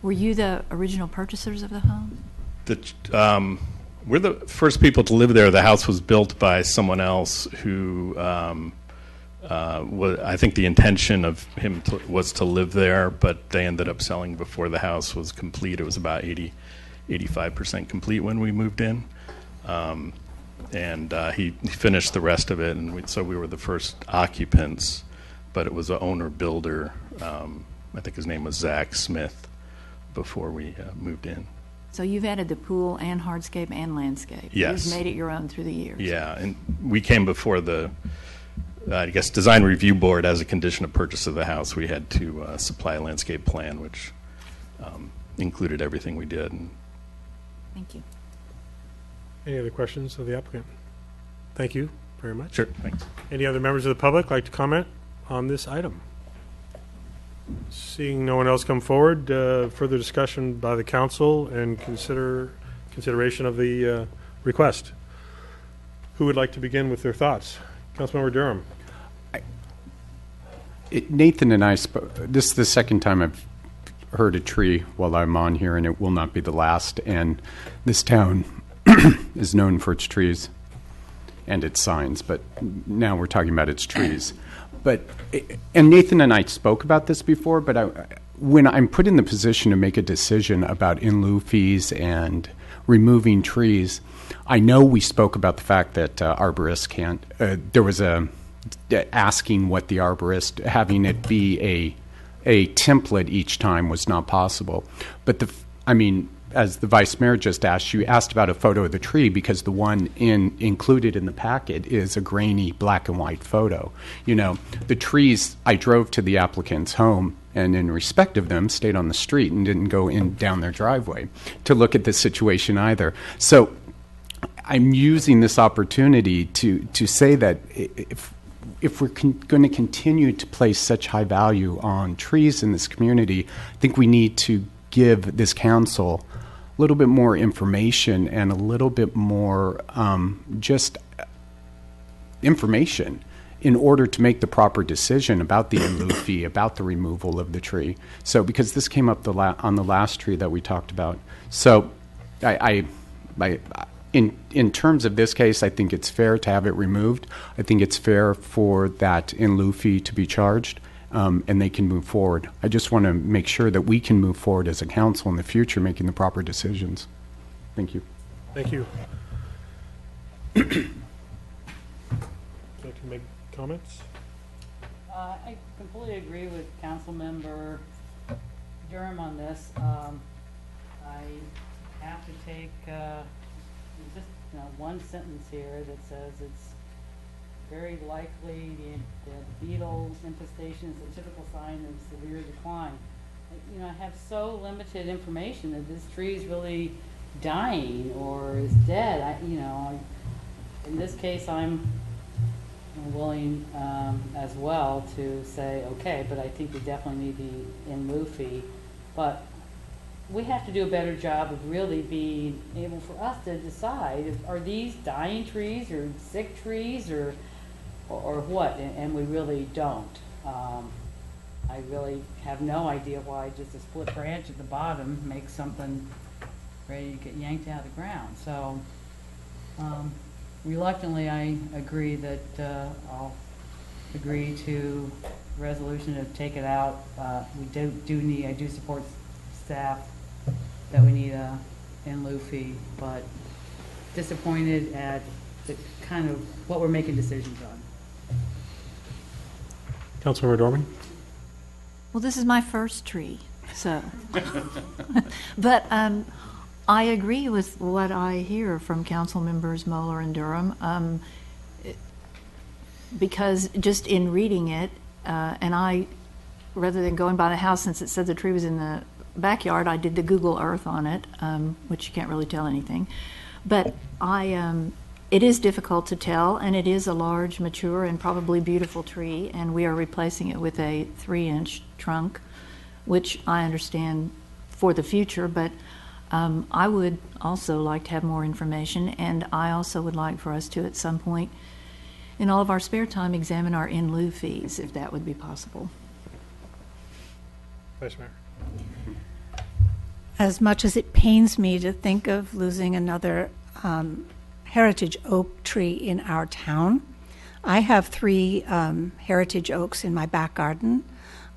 Were you the original purchasers of the home? We're the first people to live there. The house was built by someone else who, I think the intention of him was to live there, but they ended up selling before the house was complete. It was about 85% complete when we moved in. And he finished the rest of it, and so we were the first occupants, but it was an owner-builder. I think his name was Zach Smith before we moved in. So you've added the pool and hardscape and landscape. Yes. You've made it your own through the years. Yeah, and we came before the, I guess, design review board as a condition of purchase of the house. We had to supply a landscape plan, which included everything we did. And Thank you. Any other questions of the applicant? Thank you very much. Sure, thanks. Any other members of the public like to comment on this item? Seeing no one else come forward, further discussion by the council and consideration of the request. Who would like to begin with their thoughts? Councilmember Durham. Nathan and I spoke. This is the second time I've heard a tree while I'm on here, and it will not be the last. And this town is known for its trees and its signs, but now we're talking about its trees. And Nathan and I spoke about this before, but when I'm put in the position to make a decision about in lieu fees and removing trees, I know we spoke about the fact that arborists can't. There was asking what the arborist, having it be a template each time was not possible. But as the vice mayor just asked, you asked about a photo of the tree because the one included in the packet is a grainy black and white photo. You know, the trees, I drove to the applicant's home and in respect of them stayed on the street and didn't go down their driveway to look at this situation either. So I'm using this opportunity to say that if we're going to continue to place such high value on trees in this community, I think we need to give this council a little bit more information and a little bit more just information in order to make the proper decision about the in lieu fee, about the removal of the tree. So because this came up on the last tree that we talked about. So in terms of this case, I think it's fair to have it removed. I think it's fair for that in lieu fee to be charged. And they can move forward. I just want to make sure that we can move forward as a council in the future, making the proper decisions. Thank you. Thank you. Would you like to make comments? I completely agree with Councilmember Durham on this. I have to take just one sentence here that says it's very likely the beetle infestation is a typical sign of severe decline. I have so limited information that this tree is really dying or is dead. In this case, I'm willing as well to say, okay, but I think we definitely need the in lieu fee. But we have to do a better job of really being able for us to decide, are these dying trees or sick trees or what, and we really don't. I really have no idea why just a split branch at the bottom makes something ready to get yanked out of the ground. So reluctantly, I agree that I'll agree to resolution to take it out. We I do support staff that we need a in lieu fee, but disappointed at the kind of what we're making decisions on. Councilmember Dorman? Well, this is my first tree, so. But I agree with what I hear from council members Moeller and Durham, because just in reading it, and rather than going by the house, since it said the tree was in the backyard. I did the Google Earth on it, which you can't really tell anything. But it is difficult to tell, and it is a large, mature, and probably beautiful tree, and we are replacing it with a 3-inch trunk, which I understand for the future, but I would also like to have more information, and I also would like for us to, at some point, in all of our spare time, examine our in lieu fees, if that would be possible. Vice Mayor. As much as it pains me to think of losing another heritage oak tree in our town, I have 3 heritage oaks in my back garden,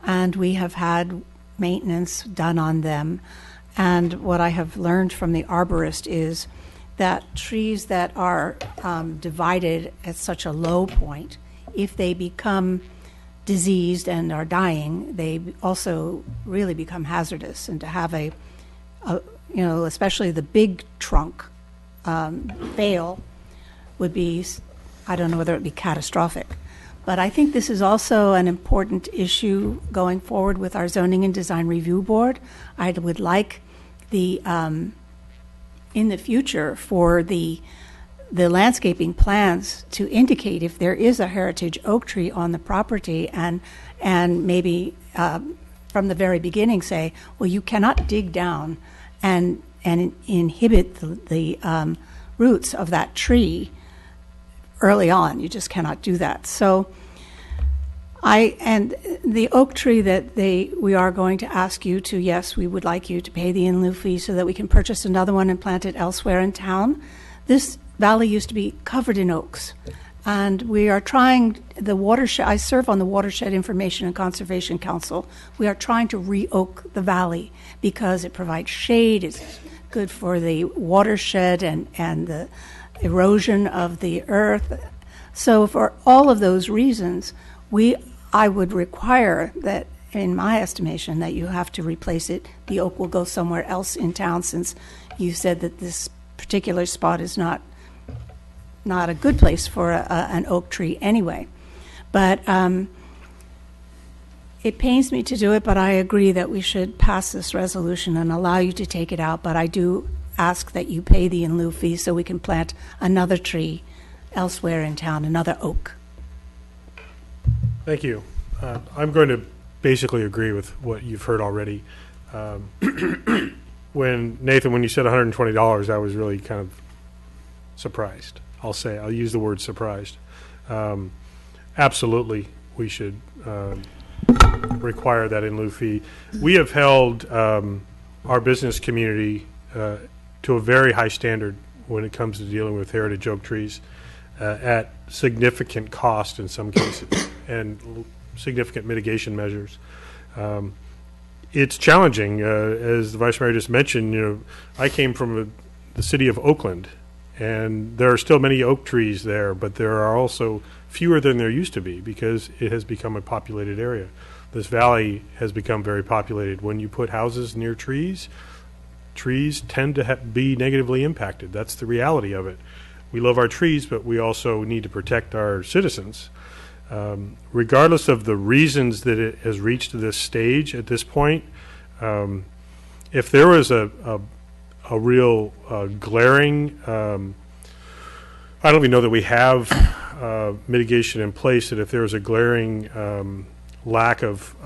and we have had maintenance done on them. And what I have learned from the arborist is that trees that are divided at such a low point, if they become diseased and are dying, they also really become hazardous. And to have especially the big trunk fail would be, I don't know whether it would be catastrophic. But I think this is also an important issue going forward with our Zoning and Design Review Board. I would like in the future for the landscaping plans to indicate if there is a heritage oak tree on the property, and maybe from the very beginning say, well, you cannot dig down and inhibit the roots of that tree early on. You just cannot do that. So and the oak tree that we are going to ask you to, yes, we would like you to pay the in lieu fee so that we can purchase another one and plant it elsewhere in town. This valley used to be covered in oaks, and we are trying, the watershed, I serve on the Watershed Information and Conservation Council. We are trying to re-oak the valley because it provides shade, it's good for the watershed and the erosion of the earth. So for all of those reasons, I would require that, in my estimation, that you have to replace it. The oak will go somewhere else in town, since you said that this particular spot is not a good place for an oak tree anyway. But it pains me to do it, but I agree that we should pass this resolution and allow you to take it out. But I do ask that you pay the in lieu fee so we can plant another tree elsewhere in town, another oak. Thank you. I'm going to basically agree with what you've heard already. When you said $120, I was really kind of surprised. I'll use the word surprised. Absolutely, we should require that in lieu fee. We have held our business community to a very high standard when it comes to dealing with heritage oak trees at significant cost in some cases and significant mitigation measures. It's challenging, as the Vice Mayor just mentioned. I came from the city of Oakland, and there are still many oak trees there, but there are also fewer than there used to be because it has become a populated area. This valley has become very populated. When you put houses near trees tend to be negatively impacted. That's the reality of it. We love our trees, but we also need to protect our citizens. Regardless of the reasons that it has reached this stage at this point, if there was a real glaring, I don't even know that we have mitigation in place, that if there was a glaring lack of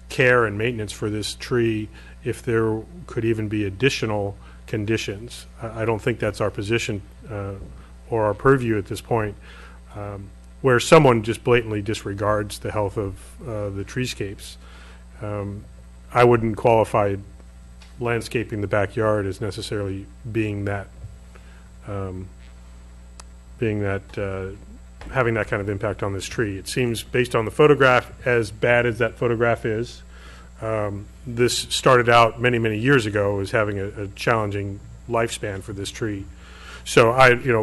care and maintenance for this tree, if there could even be additional conditions. I don't think that's our position or our purview at this point, where someone just blatantly disregards the health of the treescapes. I wouldn't qualify landscaping the backyard as necessarily being that having that kind of impact on this tree. It seems, based on the photograph, as bad as that photograph is, this started out many years ago as having a challenging lifespan for this tree. So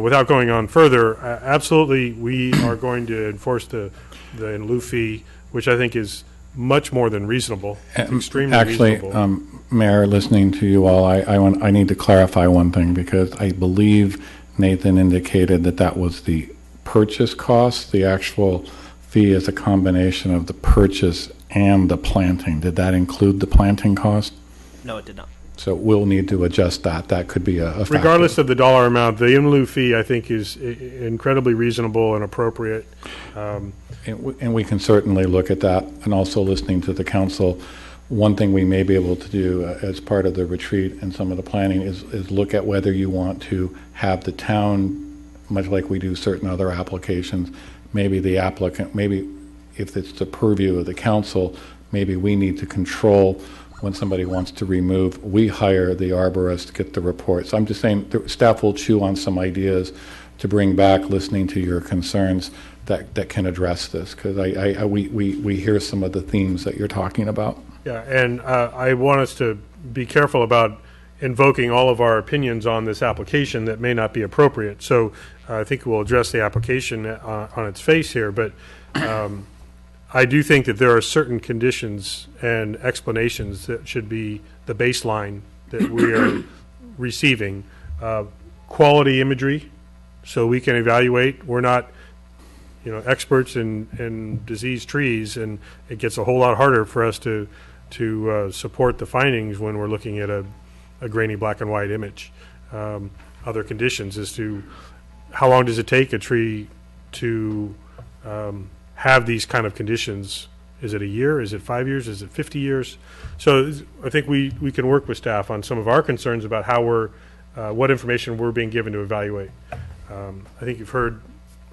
without going on further, absolutely we are going to enforce the in lieu fee, which I think is much more than reasonable. It's extremely reasonable. Actually, Mayor, listening to you all, I need to clarify one thing, because I believe Nathan indicated that was the purchase cost. The actual fee is a combination of the purchase and the planting. Did that include the planting cost? No, it did not. So we'll need to adjust that. That could be a factor. Regardless of the dollar amount, the in lieu fee, I think, is incredibly reasonable and appropriate. And we can certainly look at that, and also listening to the council. One thing we may be able to do as part of the retreat and some of the planning is look at whether you want to have the town, much like we do certain other applications, maybe the applicant, maybe if it's the purview of the council, maybe we need to control when somebody wants to remove, we hire the arborist to get the report. So I'm just saying, the staff will chew on some ideas to bring back, listening to your concerns that can address this, because we hear some of the themes that you're talking about. Yeah, and I want us to be careful about invoking all of our opinions on this application that may not be appropriate. So I think we'll address the application on its face here, but I do think that there are certain conditions and explanations that should be the baseline that we are receiving. Quality imagery, so we can evaluate. We're not, experts in diseased trees, and it gets a whole lot harder for us to support the findings when we're looking at a grainy black and white image. Other conditions as to how long does it take a tree to have these kind of conditions. Is it a year? Is it 5 years? Is it 50 years? So I think we can work with staff on some of our concerns about how what information we're being given to evaluate. I think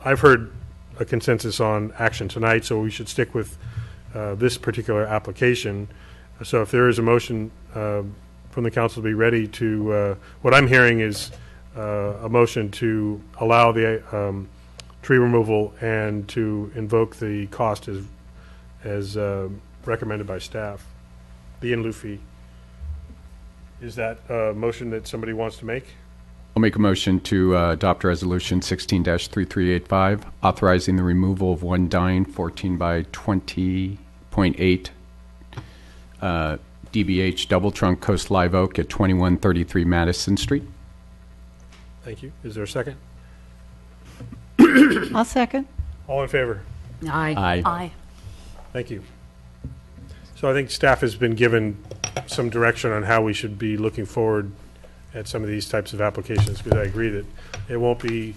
I've heard a consensus on action tonight, so we should stick with this particular application. So if there is a motion from the council to be ready to, what I'm hearing is a motion to allow the tree removal and to invoke the cost as recommended by staff, the in lieu fee. Is that a motion that somebody wants to make? I'll make a motion to adopt Resolution 16-3385, authorizing the removal of one dying 14 by 20.8 DBH double trunk coast live oak at 2133 Madison Street. Thank you. Is there a second? I'll second. All in favor? Aye. Aye. Aye. Thank you. So I think staff has been given some direction on how we should be looking forward at some of these types of applications, because I agree that it won't be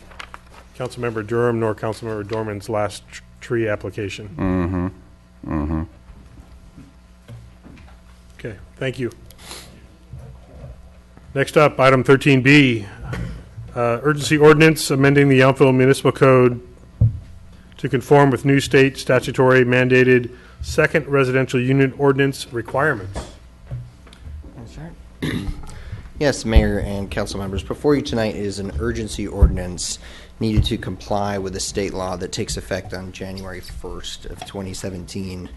Councilmember Durham nor Councilmember Dorman's last tree application. Mm-hmm. Mm-hmm. Okay, thank you. Next up, item 13B, urgency ordinance amending the Yountville Municipal Code to conform with new state statutory mandated second residential unit ordinance requirements. Yes, Mayor and council members, before you tonight is an urgency ordinance needed to comply with a state law that takes effect on January 1st of 2017.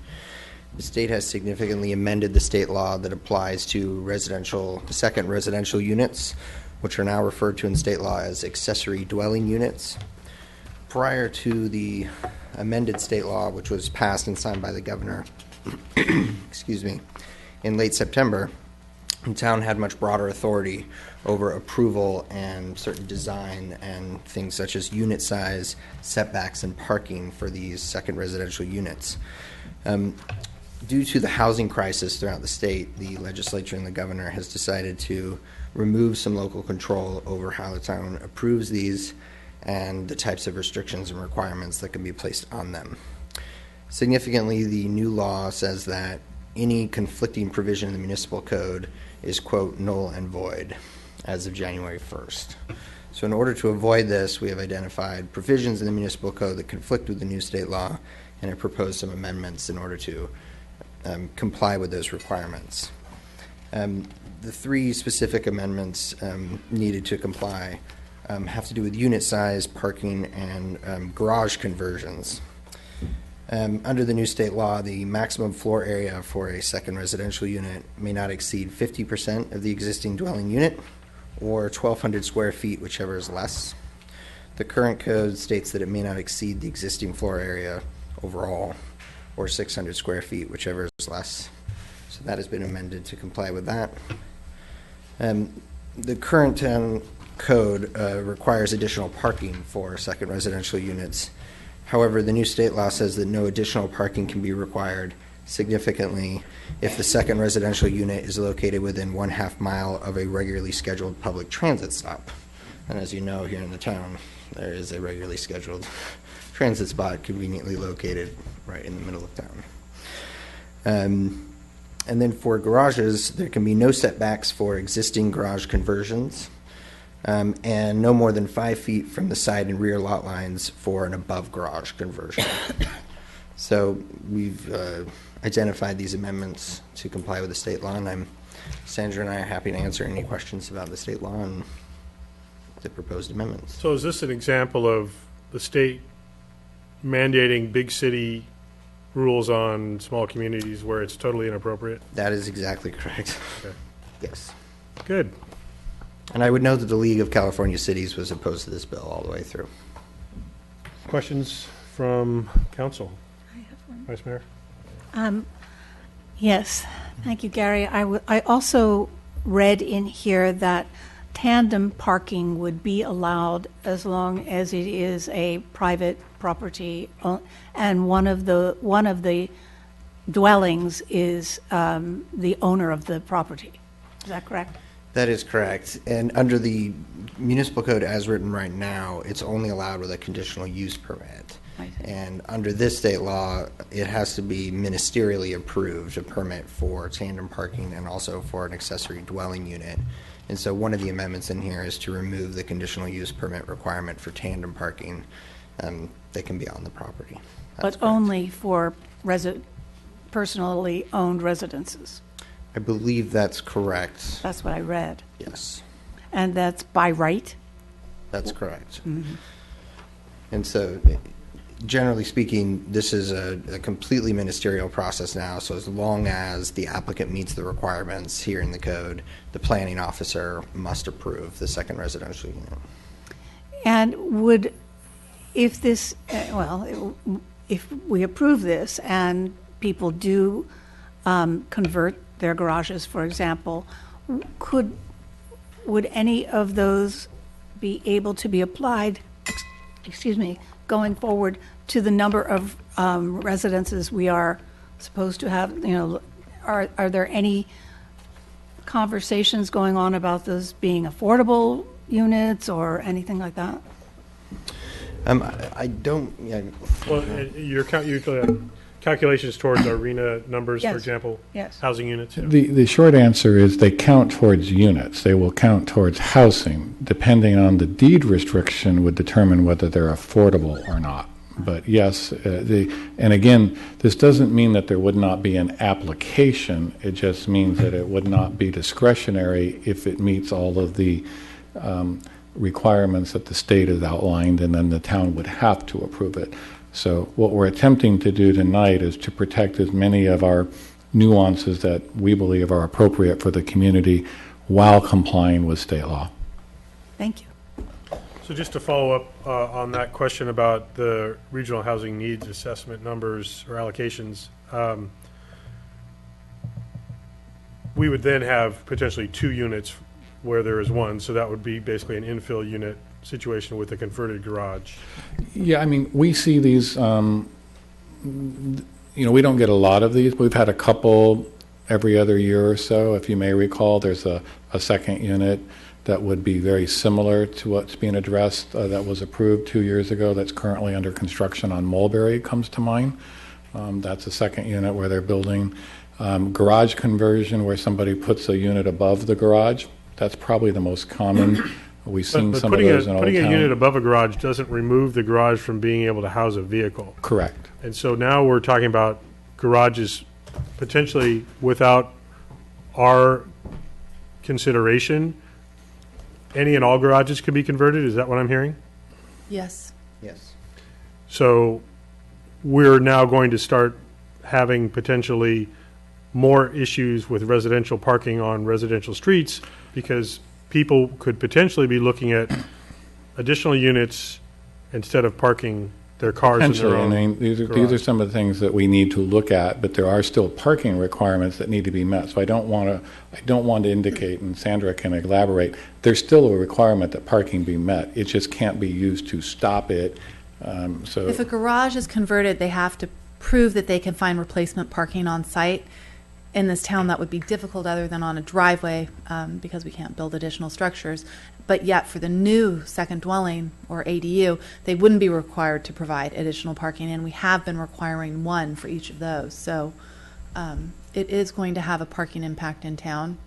The state has significantly amended the state law that applies to second residential units, which are now referred to in state law as accessory dwelling units. Prior to the amended state law, which was passed and signed by the governor, excuse me, in late September, the town had much broader authority over approval and certain design and things such as unit size, setbacks, and parking for these second residential units. Due to the housing crisis throughout the state, the legislature and the governor has decided to remove some local control over how the town approves these and the types of restrictions and requirements that can be placed on them. Significantly, the new law says that any conflicting provision in the municipal code is, quote, null and void as of January 1st. So in order to avoid this, we have identified provisions in the municipal code that conflict with the new state law and have proposed some amendments in order to comply with those requirements. The three specific amendments needed to comply have to do with unit size, parking, and garage conversions. Under the new state law, the maximum floor area for a second residential unit may not exceed 50% of the existing dwelling unit or 1,200 square feet, whichever is less. The current code states that it may not exceed the existing floor area overall or 600 square feet, whichever is less. So that has been amended to comply with that. The current code requires additional parking for second residential units. However, the new state law says that no additional parking can be required significantly if the second residential unit is located within 1/2 mile of a regularly scheduled public transit stop. And as you know, here in the town, there is a regularly scheduled transit spot conveniently located right in the middle of town. And then for garages, there can be no setbacks for existing garage conversions, and no more than 5 feet from the side and rear lot lines for an above garage conversion. So we've identified these amendments to comply with the state law, and Sandra and I are happy to answer any questions about the state law and the proposed amendments. So is this an example of the state mandating big city rules on small communities where it's totally inappropriate? That is exactly correct. Okay. Yes. Good. And I would note that the League of California Cities was opposed to this bill all the way through. Questions from council? Vice Mayor? Yes, thank you, Gary. I also read in here that tandem parking would be allowed as long as it is a private property, and one of the dwellings is the owner of the property. Is that correct? That is correct. And under the municipal code as written right now, it's only allowed with a conditional use permit. And under this state law, it has to be ministerially approved, a permit for tandem parking and also for an accessory dwelling unit. And so one of the amendments in here is to remove the conditional use permit requirement for tandem parking that can be on the property. But only for personally owned residences. I believe that's correct. That's what I read. Yes. And that's by right? That's correct. Mm-hmm. And so, generally speaking, this is a completely ministerial process now. So as long as the applicant meets the requirements here in the code, the planning officer must approve the second residential unit. And would, if this, if we approve this and people do convert their garages, for example, would any of those be able to be applied, going forward to the number of residences we are supposed to have? Are there any conversations going on about those being affordable units or anything like that? I don't. Yeah. Well, your calculations towards arena numbers, Yes. for example, Yes. housing units. Yeah. The short answer is they count towards units. They will count towards housing. Depending on the deed restriction would determine whether they're affordable or not. But yes, and again, this doesn't mean that there would not be an application. It just means that it would not be discretionary if it meets all of the requirements that the state has outlined, and then the town would have to approve it. So what we're attempting to do tonight is to protect as many of our nuances that we believe are appropriate for the community while complying with state law. Thank you. So just to follow up on that question about the regional housing needs assessment numbers or allocations, we would then have potentially 2 units where there is one, so that would be basically an infill unit situation with a converted garage. Yeah, I mean, we see these, we don't get a lot of these. We've had a couple every other year or so. If you may recall, there's a second unit that would be very similar to what's being addressed that was approved 2 years ago that's currently under construction on Mulberry comes to mind. That's a second unit where they're building. Garage conversion where somebody puts a unit above the garage, that's probably the most common. We've seen But some of those in Old Town. putting a unit above a garage doesn't remove the garage from being able to house a vehicle. Correct. And so now we're talking about garages potentially without our consideration. Any and all garages could be converted, is that what I'm hearing? Yes. Yes. So we're now going to start having potentially more issues with residential parking on residential streets because people could potentially be looking at additional units instead of parking their cars in their Potentially, own I mean, these are garage. some of the things that we need to look at, but there are still parking requirements that need to be met. So I don't want to indicate, and Sandra can elaborate, there's still a requirement that parking be met. It just can't be used to stop it. If a garage is converted, they have to prove that they can find replacement parking on site. In this town, that would be difficult other than on a driveway because we can't build additional structures. But yet for the new second dwelling or ADU, they wouldn't be required to provide additional parking, and we have been requiring one for each of those. So it is going to have a parking impact in town.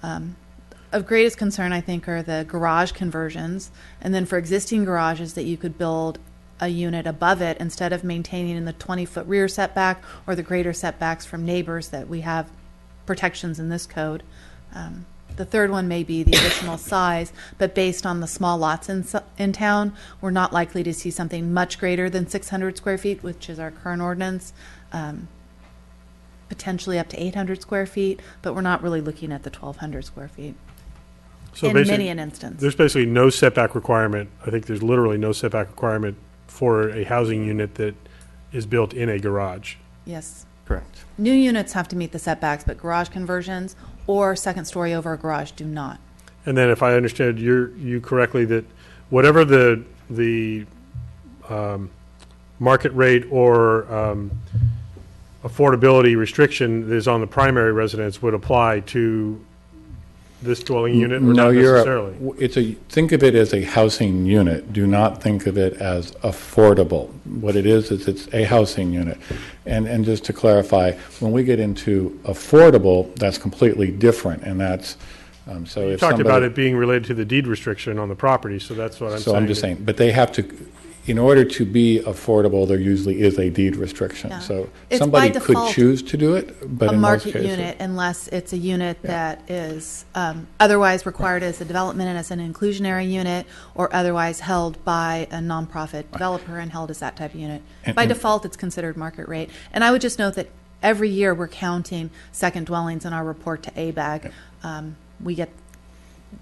Of greatest concern, I think, are the garage conversions, and then for existing garages that you could build a unit above it instead of maintaining in the 20-foot rear setback or the greater setbacks from neighbors that we have protections in this code. The third one may be the additional size, but based on the small lots in town, we're not likely to see something much greater than 600 square feet, which is our current ordinance, potentially up to 800 square feet, but we're not really looking at the 1,200 square feet. So in basically, many an instance. There's basically no setback requirement. I think there's literally no setback requirement for a housing unit that is built in a garage. Yes. Correct. New units have to meet the setbacks, but garage conversions or second story over a garage do not. And then if I understood you correctly, that whatever the market rate or affordability restriction that is on the primary residence would apply to this dwelling unit, or No, not necessarily? Think of it as a housing unit. Do not think of it as affordable. What it is it's a housing unit. And just to clarify, when we get into affordable, that's completely different, and that's so You if talked somebody, about it being related to the deed restriction on the property, so that's what I'm saying. So I'm just saying, but they have to, in order to be affordable, there usually is a deed restriction. Yeah. So It's somebody by could default choose to do it, but a in most market cases. unit unless it's a unit that is otherwise required as a development and as an inclusionary unit, or otherwise held by a nonprofit developer and held as that type of unit. By default, it's considered market rate. And I would just note that every year we're counting second dwellings in our report to ABAG. We get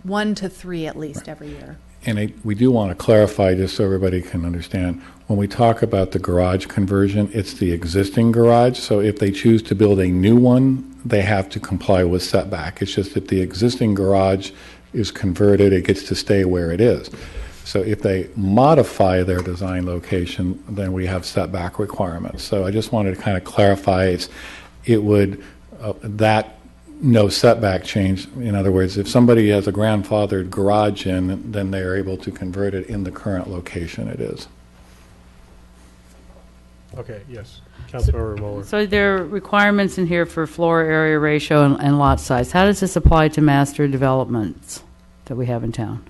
1 to 3 at least every year. And we do want to clarify, just so everybody can understand, when we talk about the garage conversion, it's the existing garage. So if they choose to build a new one, they have to comply with setback. It's just that the existing garage is converted, it gets to stay where it is. So if they modify their design location, then we have setback requirements. So I just wanted to kind of clarify, it would, that no setback change. In other words, if somebody has a grandfathered garage in, then they are able to convert it in the current location it is. Okay, yes. Councilmember Mueller. So there are requirements in here for floor area ratio and lot size. How does this apply to master developments that we have in town?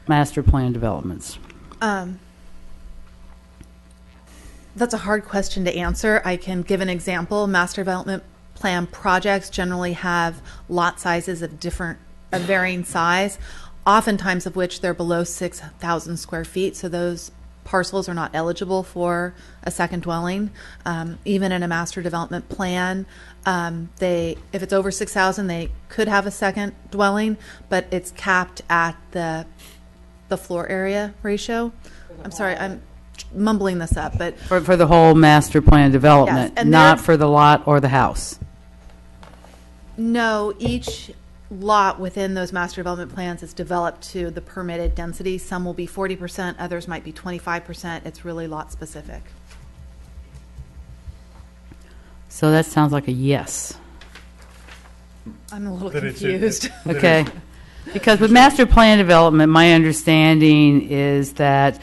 Master plan developments. That's a hard question to answer. I can give an example. Master development plan projects generally have lot sizes of varying size, oftentimes of which they're below 6,000 square feet. So those parcels are not eligible for a second dwelling. Even in a master development plan, if it's over 6,000, they could have a second dwelling, but it's capped at the floor area ratio. I'm sorry, I'm mumbling this up, but For the whole master plan development, Yes, and not there- for the lot or the house. no, each lot within those master development plans is developed to the permitted density. Some will be 40%, others might be 25%. It's really lot specific. So that sounds like a yes. I'm a little That it's- confused. Okay. Because with master plan development, my understanding is that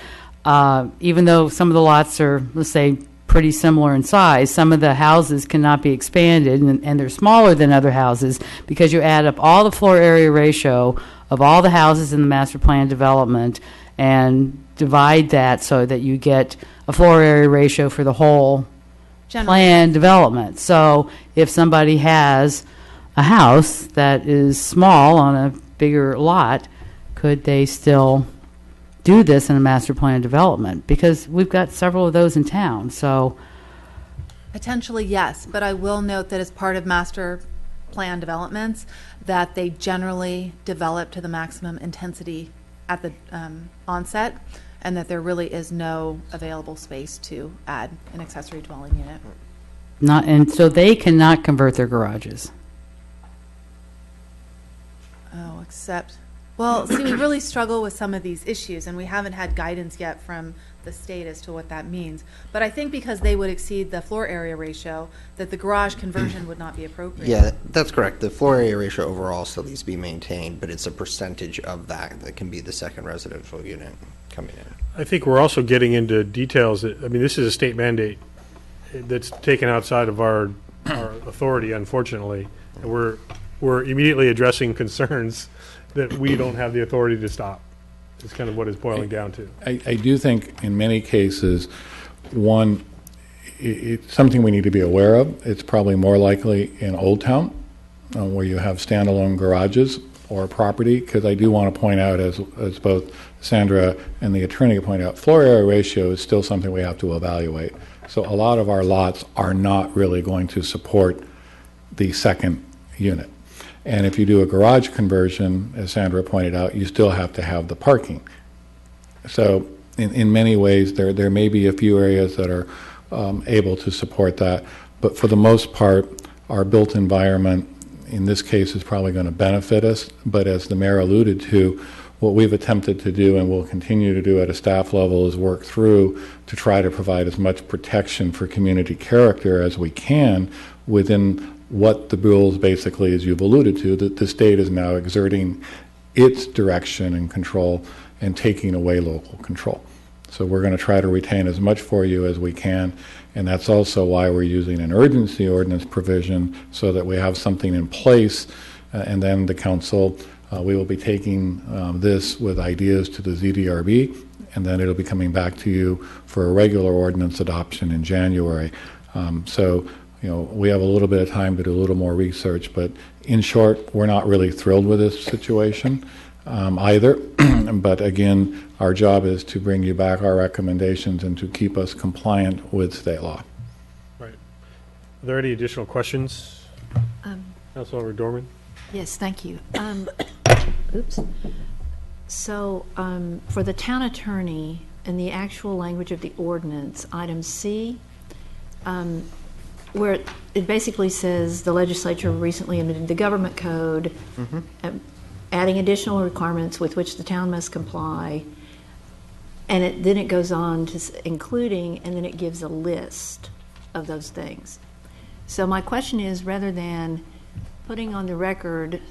even though some of the lots are, let's say, pretty similar in size, some of the houses cannot be expanded, and they're smaller than other houses because you add up all the floor area ratio of all the houses in the master plan development and divide that so that you get a floor area ratio for the whole plan development. So if somebody has a house that is small on a bigger lot, could they still do this in a master plan development? Because we've got several of those in town. So Potentially, yes, but I will note that as part of master plan developments, that they generally develop to the maximum intensity at the onset, and that there really is no available space to add an accessory dwelling unit. and so they cannot convert their garages. Well, see, we really struggle with some of these issues, and we haven't had guidance yet from the state as to what that means. But I think because they would exceed the floor area ratio, that the garage conversion would not be appropriate. Yeah, that's correct. The floor area ratio overall still needs to be maintained, but it's a percentage of that that can be the second residential unit coming in. I think we're also getting into details that, I mean, this is a state mandate that's taken outside of our authority, unfortunately. And we're immediately addressing concerns that we don't have the authority to stop. It's kind of what it's boiling down to. I do think in many cases, one, it's something we need to be aware of. It's probably more likely in Old Town, where you have standalone garages or property, because I do want to point out, as both Sandra and the attorney point out, floor area ratio is still something we have to evaluate. So a lot of our lots are not really going to support the second unit. And if you do a garage conversion, as Sandra pointed out, you still have to have the parking. So in many ways, there may be a few areas that are able to support that. But for the most part, our built environment, in this case, is probably going to benefit us. But as the mayor alluded to, what we've attempted to do and will continue to do at a staff level is work through to try to provide as much protection for community character as we can within what the rules basically, as you've alluded to, that the state is now exerting its direction and control and taking away local control. So we're going to try to retain as much for you as we can, and that's also why we're using an urgency ordinance provision so that we have something in place, and then the council, we will be taking this with ideas to the ZDRB, and then it'll be coming back to you for a regular ordinance adoption in January. So we have a little bit of time to do a little more research, but in short, we're not really thrilled with this situation either. But again, our job is to bring you back our recommendations and to keep us compliant with state law. Right. Are there any additional questions? Councilmember Dorman? Yes, thank you. Oops. So for the town attorney, in the actual language of the ordinance, item C, where it basically says the legislature recently amended the government code, adding additional requirements with which the town must comply, and then it goes on to including, and then it gives a list of those things. So my question is, rather than putting on the record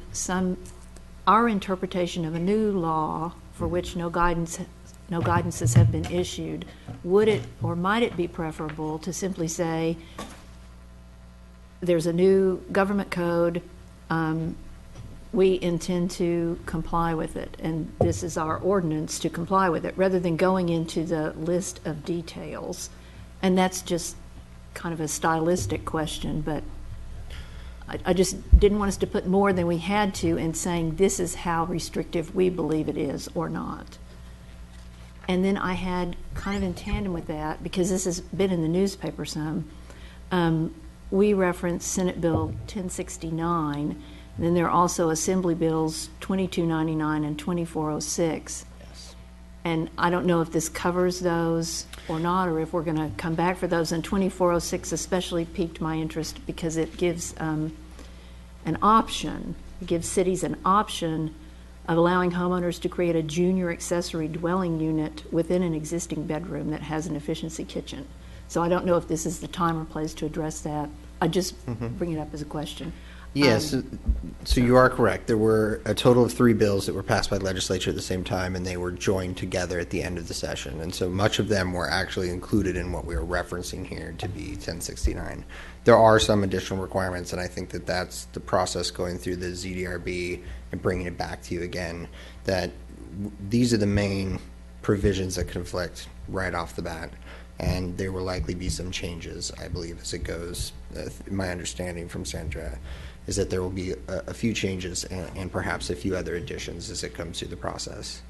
our interpretation of a new law for which no guidances have been issued, would it or might it be preferable to simply say, there's a new government code, we intend to comply with it, and this is our ordinance to comply with it, rather than going into the list of details? And that's just kind of a stylistic question, but I just didn't want us to put more than we had to in saying this is how restrictive we believe it is or not. And then I had kind of in tandem with that, because this has been in the newspaper some, we referenced Senate Bill 1069, and then there are also Assembly Bills 2299 and 2406. Yes. And I don't know if this covers those or not, or if we're going to come back for those. And 2406 especially piqued my interest because it gives an option. It gives cities an option of allowing homeowners to create a junior accessory dwelling unit within an existing bedroom that has an efficiency kitchen. So I don't know if this is the time or place to address that. I just bring it up as a question. Yes, so you are correct. There were a total of 3 bills that were passed by the legislature at the same time, and they were joined together at the end of the session. And so much of them were actually included in what we are referencing here to be 1069. There are some additional requirements, and I think that that's the process going through the ZDRB and bringing it back to you again, that these are the main provisions that conflict right off the bat. And there will likely be some changes, I believe, as it goes. My understanding from Sandra is that there will be a few changes and perhaps a few other additions as it comes through the process.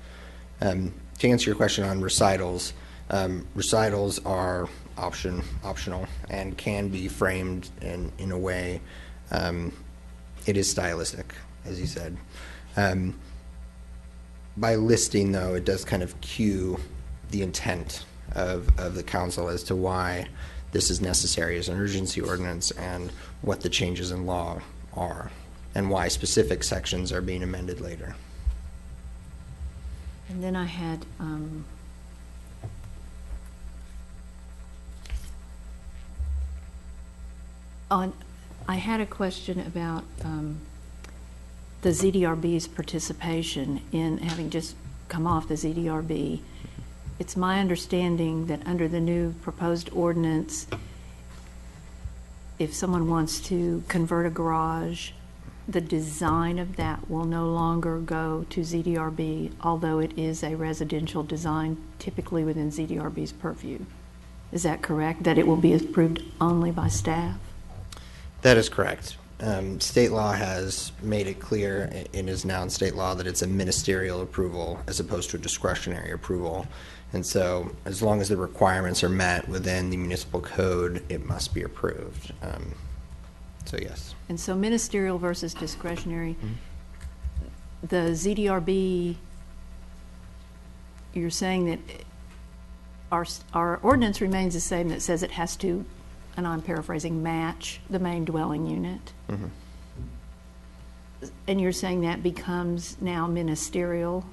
To answer your question on recitals, recitals are optional and can be framed in a way. It is stylistic, as you said. By listing, though, it does kind of cue the intent of the council as to why this is necessary as an urgency ordinance and what the changes in law are and why specific sections are being amended later. And then I had I had a question about the ZDRB's participation in having just come off the ZDRB. It's my understanding that under the new proposed ordinance, if someone wants to convert a garage, the design of that will no longer go to ZDRB, although it is a residential design typically within ZDRB's purview. Is that correct? That it will be approved only by staff? That is correct. State law has made it clear, it is now in state law, that it's a ministerial approval as opposed to a discretionary approval. And so as long as the requirements are met within the municipal code, it must be approved. So yes. And so ministerial versus discretionary, the ZDRB, you're saying that our ordinance remains the same, that says it has to, and I'm paraphrasing, match the main dwelling unit. And you're saying that becomes now ministerial?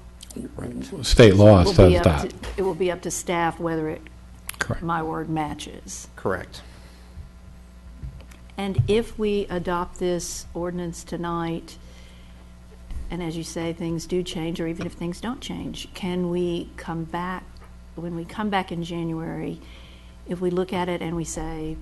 State law says that. It will be up to staff whether it, Correct. my word, matches. Correct. And if we adopt this ordinance tonight, and as you say, things do change, or even if things don't change, can we come back, when we come back in January, if we look at it and we say,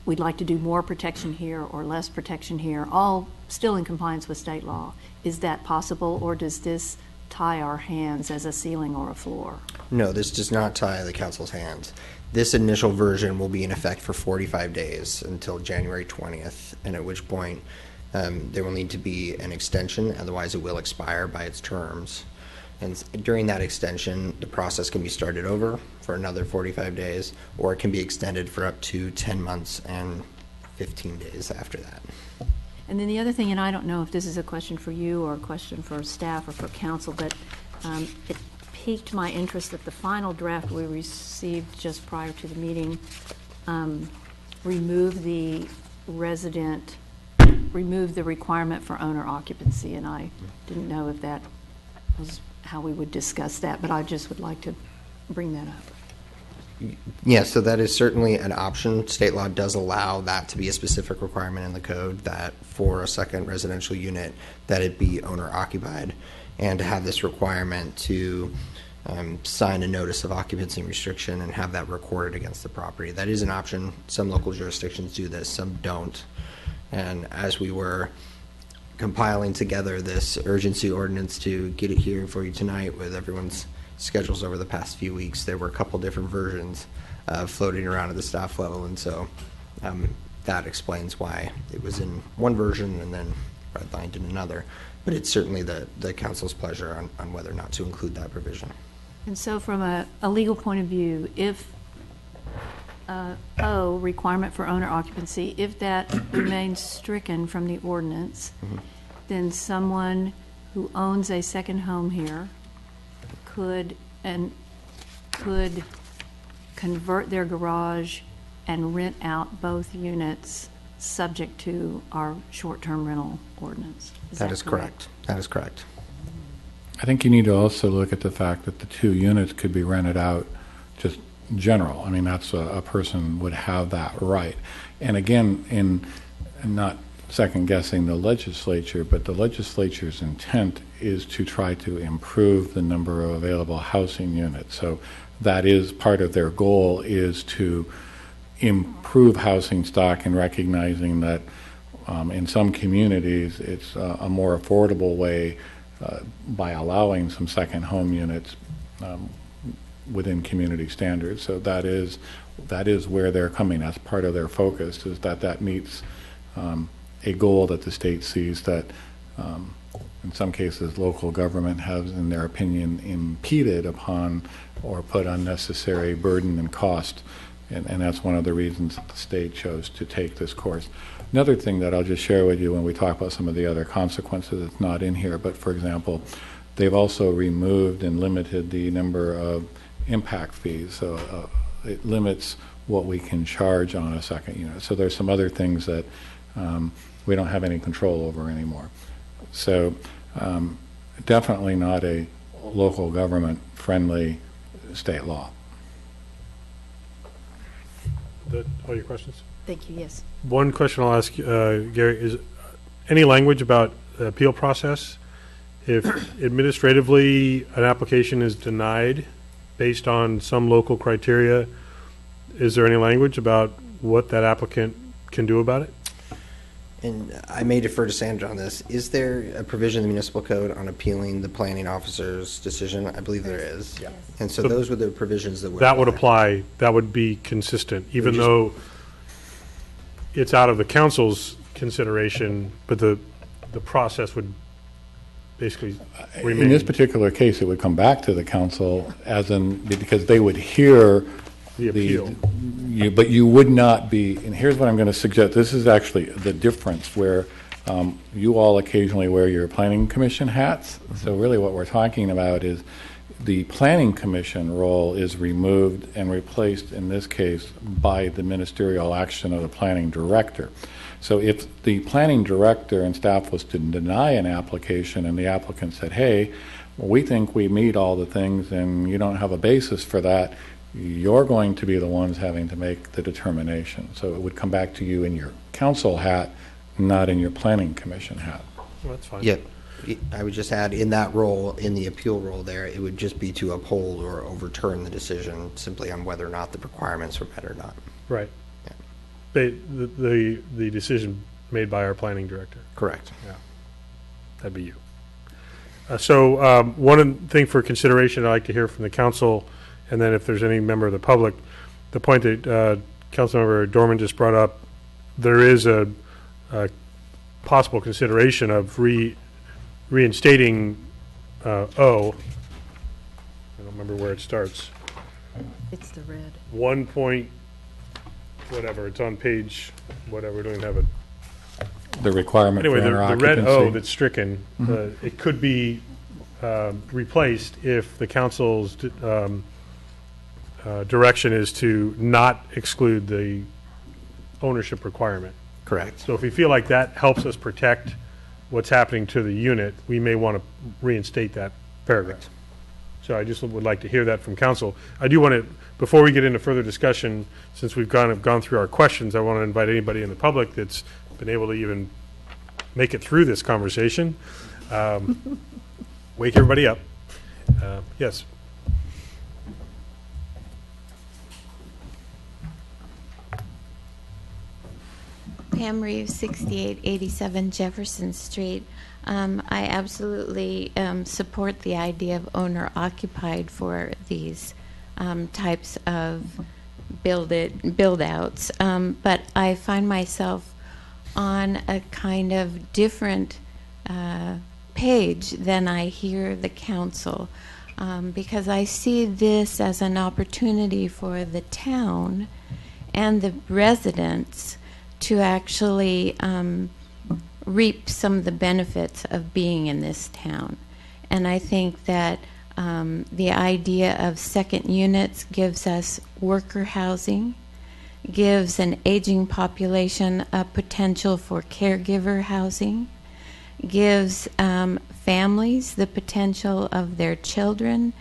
we'd like to do more protection here or less protection here, all still in compliance with state law, is that possible, or does this tie our hands as a ceiling or a floor? No, this does not tie the council's hands. This initial version will be in effect for 45 days until January 20th, and at which point there will need to be an extension, otherwise it will expire by its terms. And during that extension, the process can be started over for another 45 days, or it can be extended for up to 10 months and 15 days after that. And then the other thing, and I don't know if this is a question for you or a question for staff or for council, but it piqued my interest that the final draft we received just prior to the meeting removed the requirement for owner occupancy, and I didn't know if that was how we would discuss that, but I just would like to bring that up. Yeah, so that is certainly an option. State law does allow that to be a specific requirement in the code, that for a second residential unit, that it be owner occupied, and to have this requirement to sign a notice of occupancy restriction and have that recorded against the property. That is an option. Some local jurisdictions do this, some don't. And as we were compiling together this urgency ordinance to get it here for you tonight with everyone's schedules over the past few weeks, there were a couple different versions floating around at the staff level, and so that explains why it was in one version and then redlined in another. But it's certainly the council's pleasure on whether or not to include that provision. And so from a legal point of view, if requirement for owner occupancy, if that remains stricken from the ordinance, then someone who owns a second home here could convert their garage and rent out both units subject to our short-term rental ordinance. That is correct. That is correct. I think you need to also look at the fact that the 2 units could be rented out just general. I mean, that's a person would have that right. And again, in not second guessing the legislature, but the legislature's intent is to try to improve the number of available housing units. So that is part of their goal, is to improve housing stock, and recognizing that in some communities it's a more affordable way by allowing some second home units within community standards. So that is where they're coming. That's part of their focus, is that meets a goal that the state sees that in some cases local government has, in their opinion, impeded upon or put unnecessary burden and cost. And that's one of the reasons that the state chose to take this course. Another thing that I'll just share with you when we talk about some of the other consequences, it's not in here, but for example, they've also removed and limited the number of impact fees. So it limits what we can charge on a second unit. So there's some other things that we don't have any control over anymore. So definitely not a local government friendly state law. That all your questions? Thank you, yes. One question I'll ask, Gary, is any language about the appeal process? If administratively an application is denied based on some local criteria, is there any language about what that applicant can do about it? And I may defer to Sandra on this. Is there a provision in the municipal code on appealing the planning officer's decision? I believe there is. Yeah. And so So those were the provisions that would That would apply, that would be consistent, even though it's out of the council's consideration, but the process would basically remain. In this particular case, it would come back to the council as in, because they would hear the appeal. But you would not be, and here's what I'm going to suggest, this is actually the difference where you all occasionally wear your planning commission hats. So really what we're talking about is the planning commission role is removed and replaced in this case by the ministerial action of the planning director. So if the planning director and staff was to deny an application and the applicant said, hey, we think we meet all the things and you don't have a basis for that, you're going to be the ones having to make the determination. So it would come back to you in your council hat, not in your planning commission hat. Well, that's fine. Yep. I would just add in that role, in the appeal role there, it would just be to uphold or overturn the decision simply on whether or not the requirements were met or not. Right. The decision made by our planning director. Correct. Yeah. That'd be you. So one thing for consideration I'd like to hear from the council, and then if there's any member of the public, the point that Councilmember Dorman just brought up, there is a possible consideration of reinstating O. I don't remember where it starts. It's the red. 1 point, whatever, it's on page, whatever, we don't even have it. The requirement Anyway, for the owner red O occupancy. that's stricken, it could be replaced if the council's direction is to not exclude the ownership requirement. Correct. So if we feel like that helps us protect what's happening to the unit, we may want to reinstate that paragraph. So I just would like to hear that from council. I do want to, before we get into further discussion, since we've gone through our questions, I want to invite anybody in the public that's been able to even make it through this conversation. Wake everybody up. Yes. Pam Reeves, 6887 Jefferson Street. I absolutely support the idea of owner-occupied for these types of build-outs, but I find myself on a kind of different page than I hear the council, because I see this as an opportunity for the town and the residents to actually reap some of the benefits of being in this town. And I think that the idea of second units gives us worker housing, gives an aging population a potential for caregiver housing, gives families the potential of their children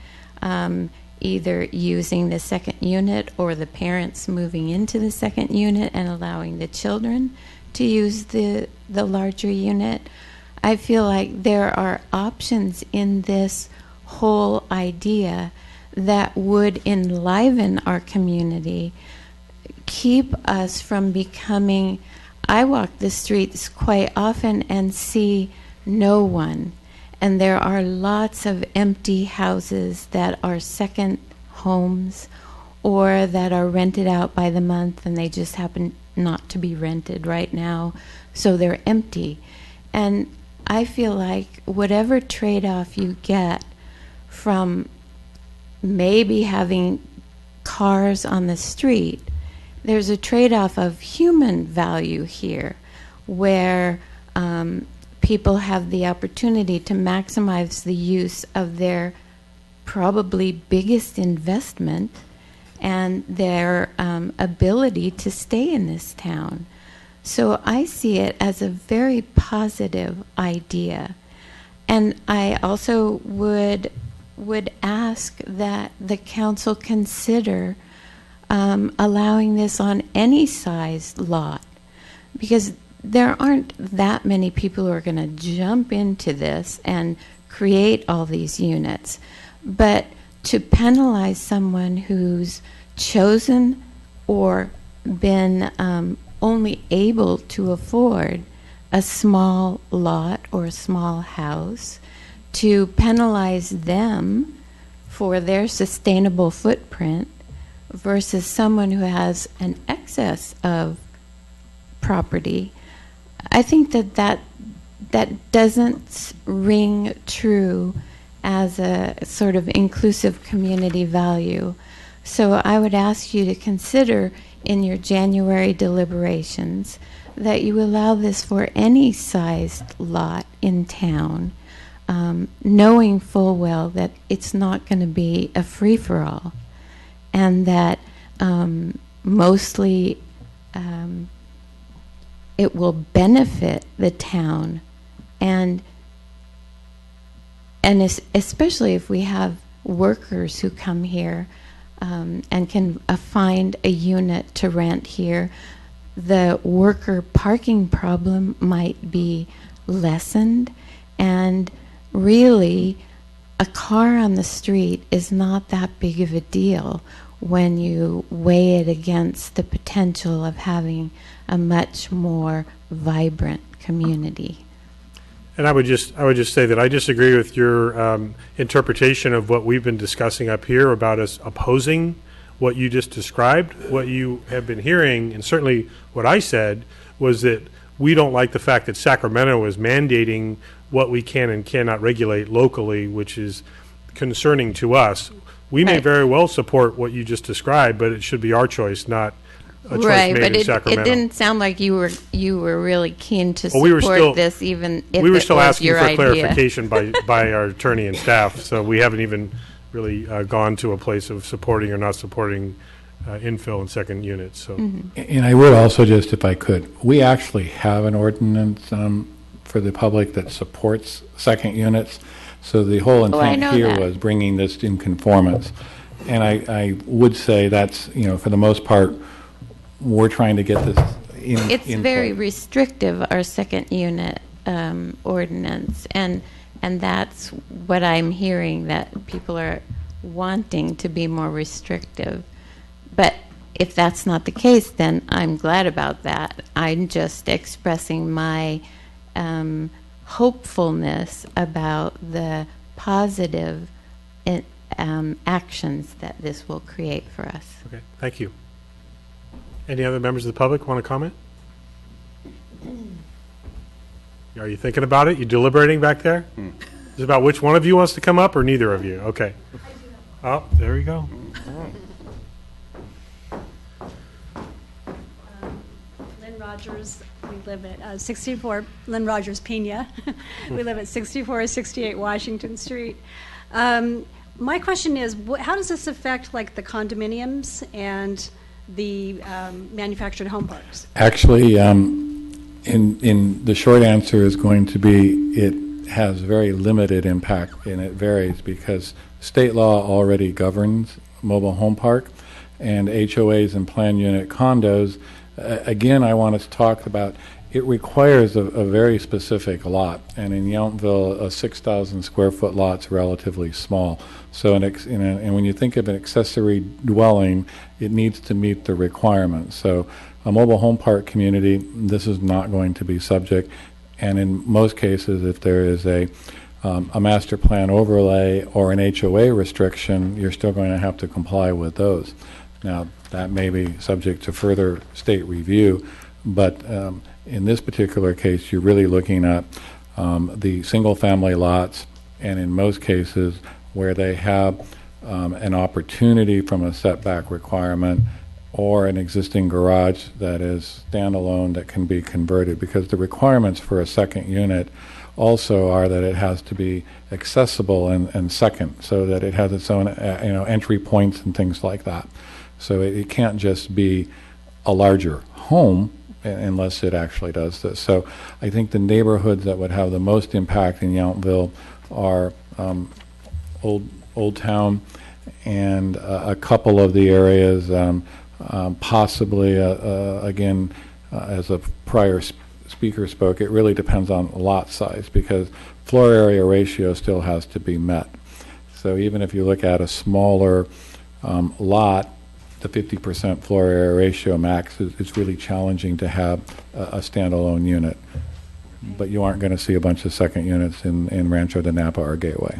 either using the second unit or the parents moving into the second unit and allowing the children to use the larger unit. I feel like there are options in this whole idea that would enliven our community, keep us from becoming, I walk the streets quite often and see no one. And there are lots of empty houses that are second homes or that are rented out by the month and they just happen not to be rented right now, so they're empty. And I feel like whatever trade-off you get from maybe having cars on the street, there's a trade-off of human value here where people have the opportunity to maximize the use of their probably biggest investment and their ability to stay in this town. So I see it as a very positive idea. And I also would ask that the council consider allowing this on any size lot, because there aren't that many people who are going to jump into this and create all these units. But to penalize someone who's chosen or been only able to afford a small lot or a small house, to penalize them for their sustainable footprint versus someone who has an excess of property, I think that doesn't ring true as a sort of inclusive community value. So I would ask you to consider in your January deliberations that you allow this for any sized lot in town, knowing full well that it's not going to be a free-for-all, and that mostly it will benefit the town, and especially if we have workers who come here and can find a unit to rent here, the worker parking problem might be lessened, and really a car on the street is not that big of a deal when you weigh it against the potential of having a much more vibrant community. And I would just say that I disagree with your interpretation of what we've been discussing up here about us opposing what you just described. What you have been hearing, and certainly what I said, was that we don't like the fact that Sacramento is mandating what we can and cannot regulate locally, which is concerning to us. We may very well support what you just described, but it should be our choice, not a choice made in Sacramento. It didn't sound like you were really keen to support this, even if we were it still was asking your for idea. clarification by our attorney and staff. So we haven't even really gone to a place of supporting or not supporting infill and second units. So, And I would also just, if I could, we actually have an ordinance for the public that supports second units. So the whole intent here was bringing this in conformance. And I would say that's, for the most part, we're trying to get this in. It's very restrictive, our second unit ordinance, and that's what I'm hearing, that people are wanting to be more restrictive. But if that's not the case, then I'm glad about that. I'm just expressing my hopefulness about the positive actions that this will create for us. okay, thank you. Any other members of the public want to comment? Are you thinking about it? You deliberating back there? Is it about which one of you wants to come up, or neither of you? Okay. Oh, there we go. Lynn Rogers, we live at 64, Lynn Rogers Pena. We live at 6468 Washington Street. My question is, how does this affect like the condominiums and the manufactured home parks? Actually, in the short answer is going to be it has very limited impact, and it varies because state law already governs mobile home park, and HOAs and planned unit condos. Again, I want to talk about it requires a very specific lot, and in Yountville, a 6,000 square foot lot's relatively small. So, and when you think of an accessory dwelling, it needs to meet the requirements. So, a mobile home park community, this is not going to be subject. And in most cases, if there is a master plan overlay or an HOA restriction, you're still going to have to comply with those. Now, that may be subject to further state review, but in this particular case, you're really looking at the single-family lots, and in most cases where they have an opportunity from a setback requirement or an existing garage that is standalone that can be converted, because the requirements for a second unit also are that it has to be accessible and second, so that it has its own entry points and things like that. So it can't just be a larger home unless it actually does this. So I think the neighborhoods that would have the most impact in Yountville are Old Town and a couple of the areas possibly, again, as a prior speaker spoke, it really depends on lot size because floor area ratio still has to be met. So even if you look at a smaller lot, the 50% floor area ratio max is really challenging to have a standalone unit. But you aren't going to see a bunch of second units in Rancho de Napa or Gateway.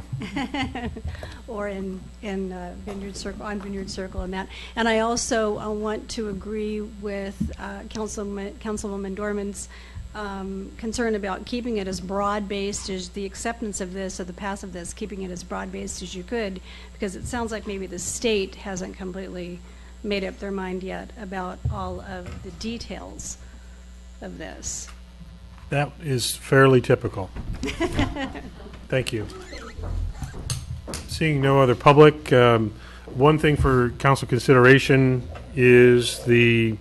Or in Vineyard Circle, on Vineyard Circle and that. And I also want to agree with Councilwoman Dorman's concern about keeping it as broad-based as the acceptance of this, or the pass of this, keeping it as broad-based as you could, because it sounds like maybe the state hasn't completely made up their mind yet about all of the details of this. That is fairly typical. Thank you. Seeing no other public, one thing for council consideration is the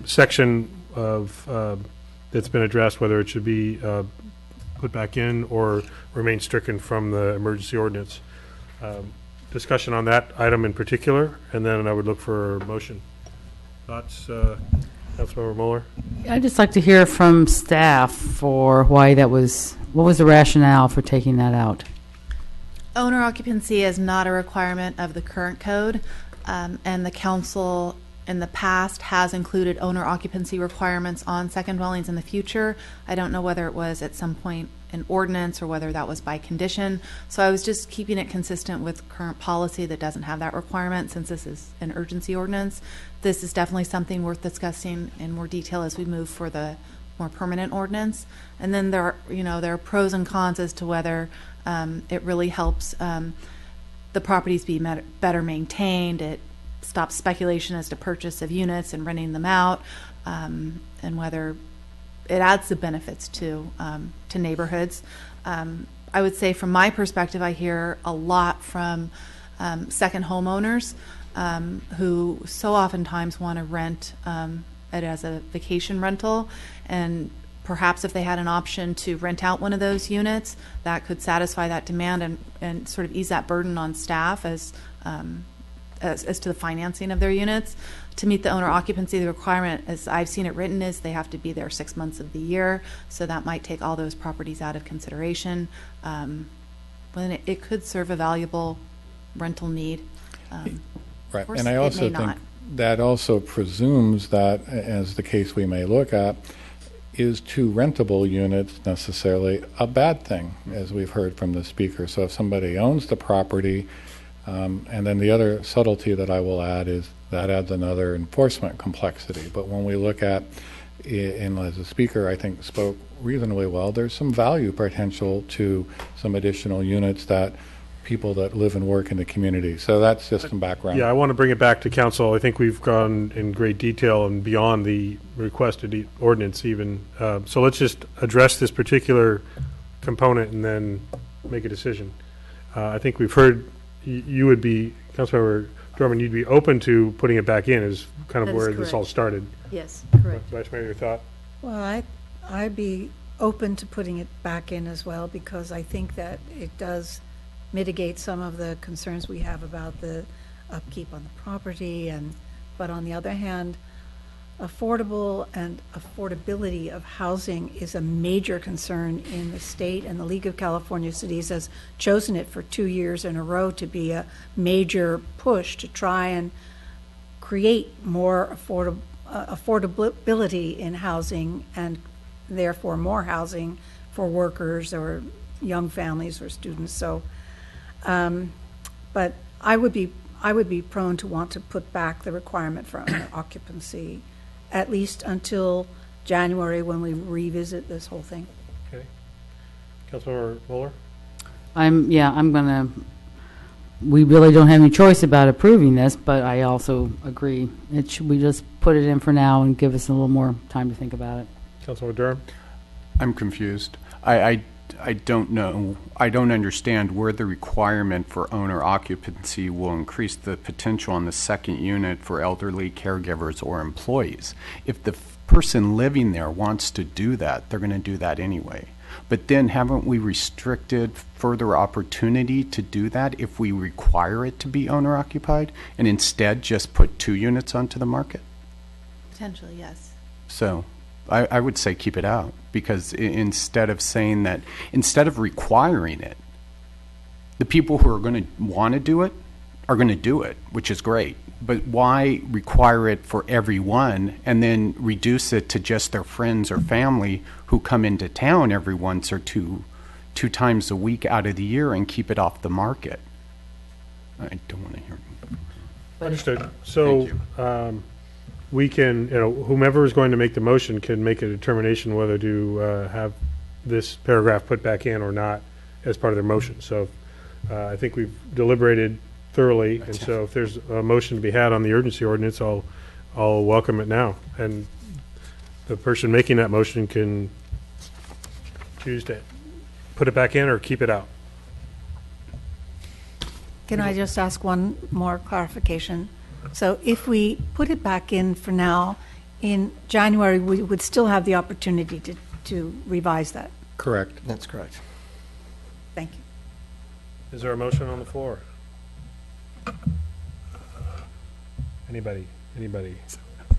section of that's been addressed, whether it should be put back in or remain stricken from the emergency ordinance. Discussion on that item in particular, and then I would look for a motion. Thoughts, Councilmember Mueller? I'd just like to hear from staff for why that was, what was the rationale for taking that out? Owner occupancy is not a requirement of the current code, and the council in the past has included owner occupancy requirements on second dwellings in the future. I don't know whether it was at some point an ordinance or whether that was by condition. So I was just keeping it consistent with current policy that doesn't have that requirement, since this is an urgency ordinance. This is definitely something worth discussing in more detail as we move for the more permanent ordinance. And then there are pros and cons as to whether it really helps the properties be better maintained. It stops speculation as to purchase of units and renting them out, and whether it adds the benefits to neighborhoods. I would say, from my perspective, I hear a lot from second homeowners who so oftentimes want to rent it as a vacation rental, and perhaps if they had an option to rent out one of those units, that could satisfy that demand and sort of ease that burden on staff as to the financing of their units. To meet the owner occupancy, the requirement, as I've seen it written, is they have to be there 6 months of the year. So that might take all those properties out of consideration. But it could serve a valuable rental need. Right, and I also think that also presumes that, as the case we may look at, is two rentable units necessarily a bad thing, as we've heard from the speaker. So if somebody owns the property, and then the other subtlety that I will add is that adds another enforcement complexity. But when we look at, and as the speaker I think spoke reasonably well, there's some value potential to some additional units that people that live and work in the community. So that's just some background. Yeah, I want to bring it back to council. I think we've gone in great detail and beyond the requested ordinance even. So let's just address this particular component and then make a decision. I think we've heard you would be, Councilmember Dorman, you'd be open to putting it back in, is kind of where this all started. Yes, correct. Vice Mayor, your thought? Well, I'd be open to putting it back in as well, because I think that it does mitigate some of the concerns we have about the upkeep on the property, but on the other hand, affordable and affordability of housing is a major concern in the state, and the League of California Cities has chosen it for 2 years in a row to be a major push to try and create more affordability in housing, and therefore more housing for workers or young families or students. So, but I would be prone to want to put back the requirement for owner occupancy, at least until January, when we revisit this whole thing. Okay. Councilmember Mueller? We really don't have any choice about approving this, but I also agree. We just put it in for now and give us a little more time to think about it. Councilmember Durham? I'm confused. I don't know. I don't understand where the requirement for owner occupancy will increase the potential on the second unit for elderly caregivers or employees. If the person living there wants to do that, they're going to do that anyway. But then haven't we restricted further opportunity to do that if we require it to be owner occupied and instead just put 2 units onto the market? Potentially, yes. So I would say keep it out, because instead of saying that, instead of requiring it, the people who are going to want to do it are going to do it, which is great. But why require it for everyone and then reduce it to just their friends or family who come into town every once or two times a week out of the year and keep it off the market? I don't want to hear. Understood. So we can, whomever is going to make the motion can make a determination whether to have this paragraph put back in or not as part of their motion. So I think we've deliberated thoroughly, and so if there's a motion to be had on the urgency ordinance, I'll welcome it now. And the person making that motion can choose to put it back in or keep it out. Can I just ask one more clarification? So if we put it back in for now, in January, we would still have the opportunity to revise that. Correct. That's correct. Thank you. Is there a motion on the floor? Anybody?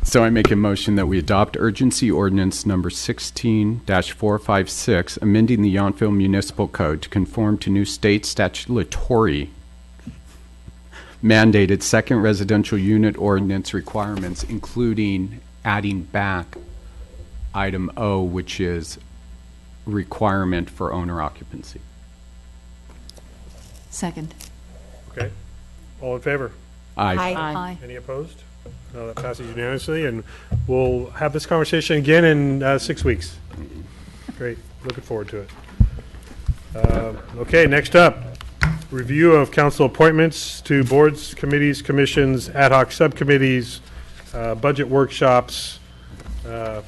So I make a motion that we adopt urgency ordinance number 16-456, amending the Yountville Municipal Code to conform to new state statutory mandated second residential unit ordinance requirements, including adding back item O, which is requirement for owner occupancy. Second. Okay. All in favor? Aye. Aye. Any opposed? No, that passes unanimously, and we'll have this conversation again in 6 weeks. Great. Looking forward to it. Okay, next up, review of council appointments to boards, committees, commissions, ad hoc subcommittees, budget workshops. That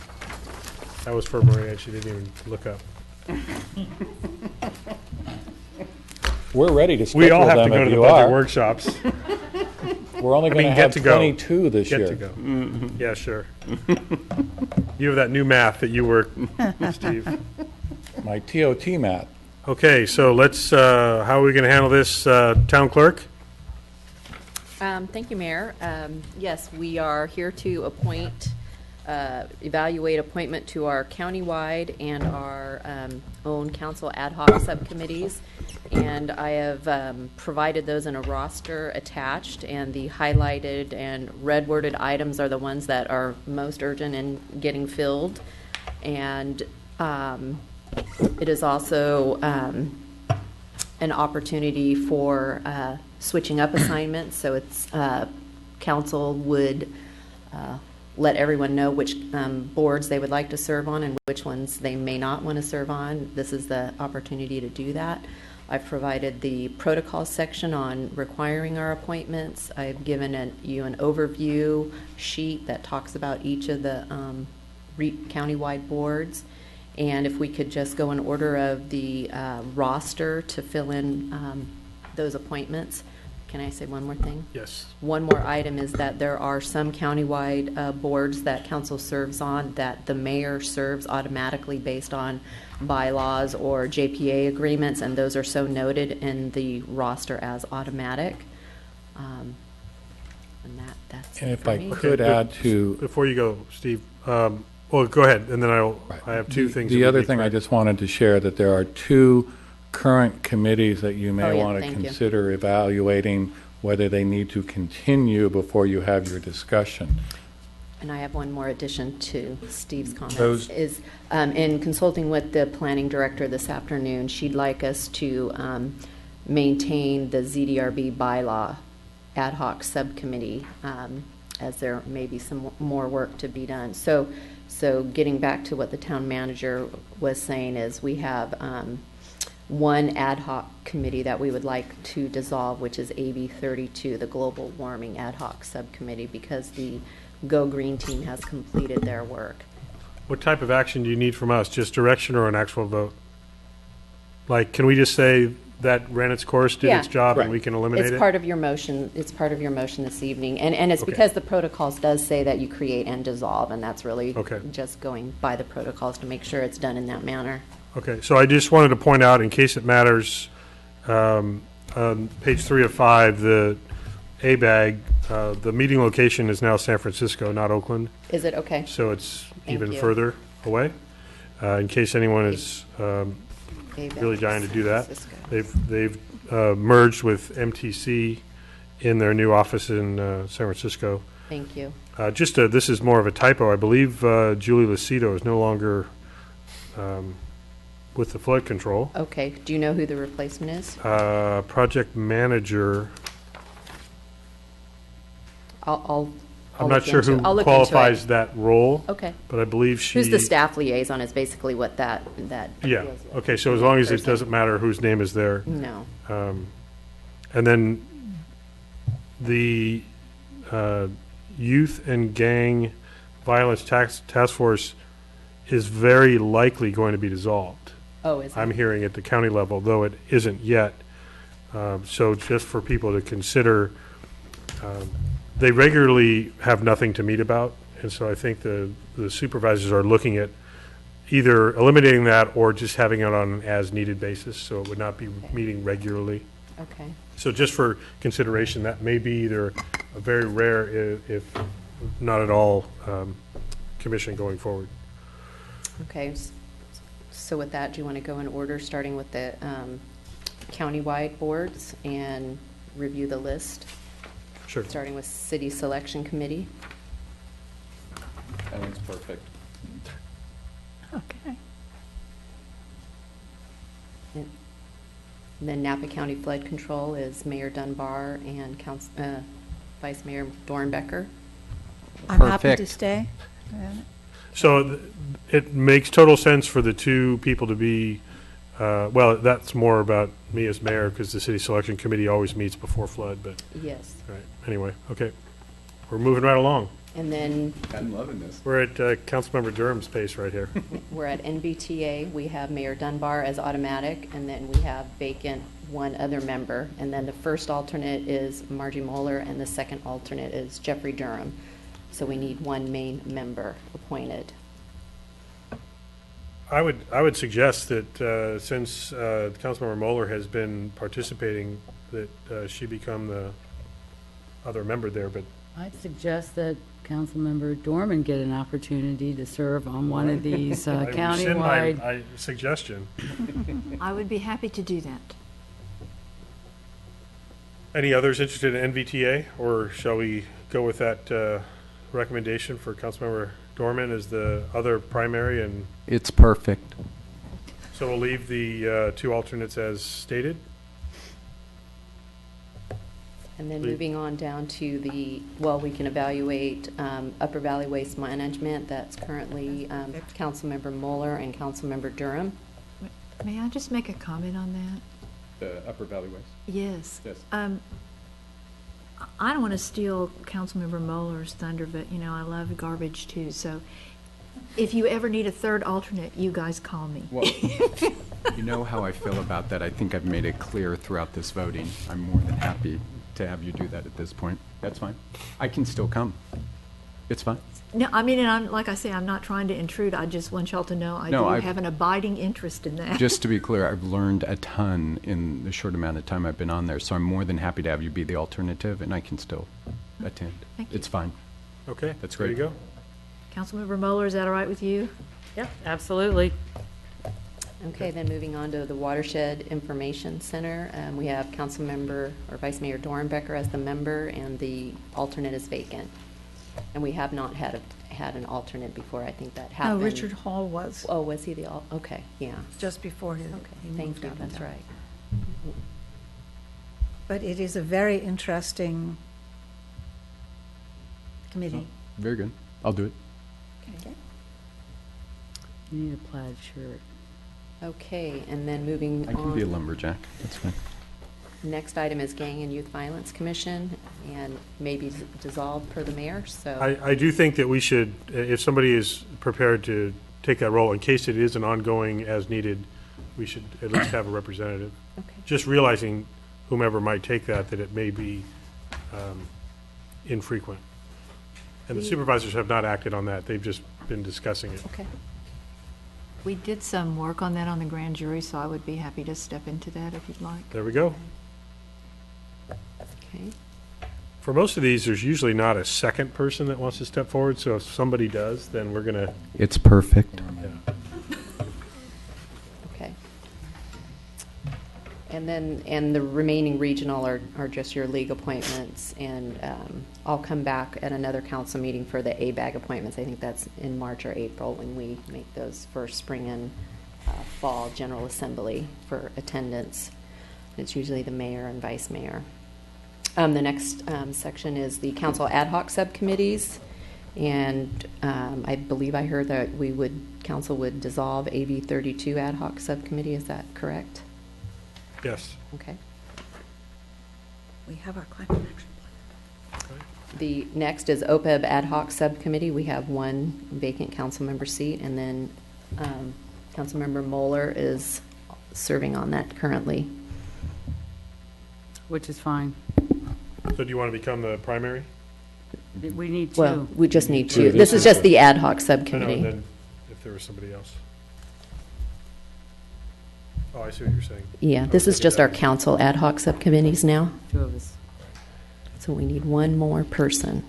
was for Maria. She didn't even look up. We're ready to schedule We all have to them go if to the you budget are. workshops. We're only going to have 22 this Get year. to go. Yeah, sure. You have that new math that you work, Steve. My TOT math. Okay, so let's, how are we going to handle this, town clerk? Thank you, Mayor. Yes, we are here to appoint, evaluate appointment to our countywide and our own council ad hoc subcommittees. And I have provided those in a roster attached, and the highlighted and red worded items are the ones that are most urgent in getting filled. And it is also an opportunity for switching up assignments. So it's council would let everyone know which boards they would like to serve on and which ones they may not want to serve on. This is the opportunity to do that. I've provided the protocol section on requiring our appointments. I've given you an overview sheet that talks about each of the countywide boards. And if we could just go in order of the roster to fill in those appointments. Can I say one more thing? Yes. One more item is that there are some countywide boards that council serves on that the mayor serves automatically based on bylaws or JPA agreements, and those are so noted in the roster as automatic. And that's And it if for I me. could add to... Before you go, Steve, well, go ahead, and then I have two things. The that we other need thing I correct. just wanted to share, that there are 2 current committees that you Oh, may yeah, want to thank you. consider evaluating whether they need to continue before you have your discussion. And I have one more addition to Steve's comments. Those- Is in consulting with the planning director this afternoon, she'd like us to maintain the ZDRB bylaw ad hoc subcommittee, as there may be some more work to be done. So getting back to what the town manager was saying is we have one ad hoc committee that we would like to dissolve, which is AB 32, the Global Warming Ad Hoc Subcommittee, because the Go Green team has completed their work. What type of action do you need from us? Just direction or an actual vote? Like, can we just say that ran its course, did its job, and we can eliminate it? It's part of your motion. It's part of your motion this evening. And it's Okay. because the protocols does say that you create and dissolve, and that's really Okay. just going by the protocols to make sure it's done in that manner. Okay, so I just wanted to point out, in case it matters, on page 3 of 5, the ABAG, the meeting location is now San Francisco, not Oakland. Is it? Okay. So it's Thank even you. further away. In case anyone is ABAG, really dying to do that. Francisco. They've merged with MTC in their new office in San Francisco. Thank you. This is more of a typo. I believe Julie Lucido is no longer with the flood control. Okay. Do you know who the replacement is? Project manager. I'll I'm look not sure into who it. I'll look qualifies into it. that role. Okay. But I believe she. Who's the staff liaison is basically what that Yeah. deals with. Okay. So as long as it Person. doesn't matter whose name is there. No. And then the Youth and Gang Violence Task Force is very likely going to be dissolved. Oh, is it? I'm hearing at the county level, though it isn't yet. So just for people to consider, they regularly have nothing to meet about, and so I think the supervisors are looking at either eliminating that or just having it on an as-needed basis, so it would not be meeting regularly. Okay. So just for consideration, that may be either a very rare, if not at all, commission going forward. Okay. So with that, do you want to go in order, starting with the countywide boards and review the list? Sure. Starting with City Selection Committee. I think it's perfect. Okay. And then Napa County Flood Control is Mayor Dunbar and Vice Mayor Dornbecker. I'm happy to Perfect. stay. So it makes total sense for the two people to be, well, that's more about me as mayor, because the city selection committee always meets before flood, but, Yes. right, anyway, okay. We're moving right along. And then I'm loving this. We're at Councilmember Durham's pace right here. we're at NBTA. We have Mayor Dunbar as automatic, and then we have vacant one other member. And then the first alternate is Margie Moeller, and the second alternate is Jeffrey Durham. So we need one main member appointed. I would suggest that since Councilmember Moeller has been participating, that she become the other member there, but I'd suggest that Councilmember Dorman get an opportunity to serve on one of these I rescind countywide. my suggestion. I would be happy to do that. Any others interested in NVTA, or shall we go with that recommendation for Councilmember Dorman as the other primary, and It's perfect. so we'll leave the two alternates as stated? And then Please. moving on down to we can evaluate Upper Valley Waste Management. That's currently Councilmember Moeller and Councilmember Durham. May I just make a comment on that? The Upper Valley Waste? Yes. Yes. I don't want to steal Councilmember Moeller's thunder, but, you know, I love garbage too. So if you ever need a third alternate, you guys call me. Well, you know how I feel about that. I think I've made it clear throughout this voting. I'm more than happy to have you do that at this point. That's fine. I can still come. It's fine. No, I mean, and I'm, like I say, I'm not trying to intrude. I just want y'all to know I No, do I've- have an abiding interest in that. Just to be clear, I've learned a ton in the short amount of time I've been on there, so I'm more than happy to have you be the alternative, and I can still attend. Thank you. It's fine. Okay, That's there you great. go. Councilmember Moeller, is that all right with you? Yep, absolutely. Okay, then moving on to the Watershed Information Center. We have Councilmember or Vice Mayor Dornbecker as the member, and the alternate is vacant. And we have not had an alternate before. I think that No, happened. Richard Hall was, Oh, was he the okay, yeah. just before he Okay, he thank moved you, out. that's right. But it is a very interesting committee. Very good. I'll do it. Okay. You need a plaid shirt. Okay, and then moving I on. can be a lumberjack. That's fine. Next item is Gang and Youth Violence Commission, and maybe dissolved per the mayor, so. I do think that we should, if somebody is prepared to take that role, in case it is an ongoing as needed, we should at least have a representative. Okay. Just realizing whomever might take that it may be infrequent. And the supervisors have not acted on that. They've just been discussing it. Okay. We did some work on that on the grand jury, so I would be happy to step into that if you'd like. There we go. Okay. For most of these, there's usually not a second person that wants to step forward, so if somebody does, then we're going to... It's perfect. Okay. And the remaining regional are just your league appointments, and I'll come back at another council meeting for the ABAG appointments. I think that's in March or April when we make those for spring and fall General Assembly for attendance. It's usually the mayor and vice mayor. The next section is the council ad hoc subcommittees, and I believe I heard that council would dissolve AB 32 ad hoc subcommittee. Is that correct? Yes. Okay. We have our climate action plan. The next is OPEB ad hoc subcommittee. We have one vacant council member seat, and then Councilmember Moeller is serving on that currently. Which is fine. So do you want to become the primary? We need two. Well, we just need two. This is just the ad hoc I know, subcommittee. and then if there was somebody else. Oh, I see what you're saying. Yeah, this is just our council ad hoc subcommittees now. Two of us. So we need one more person.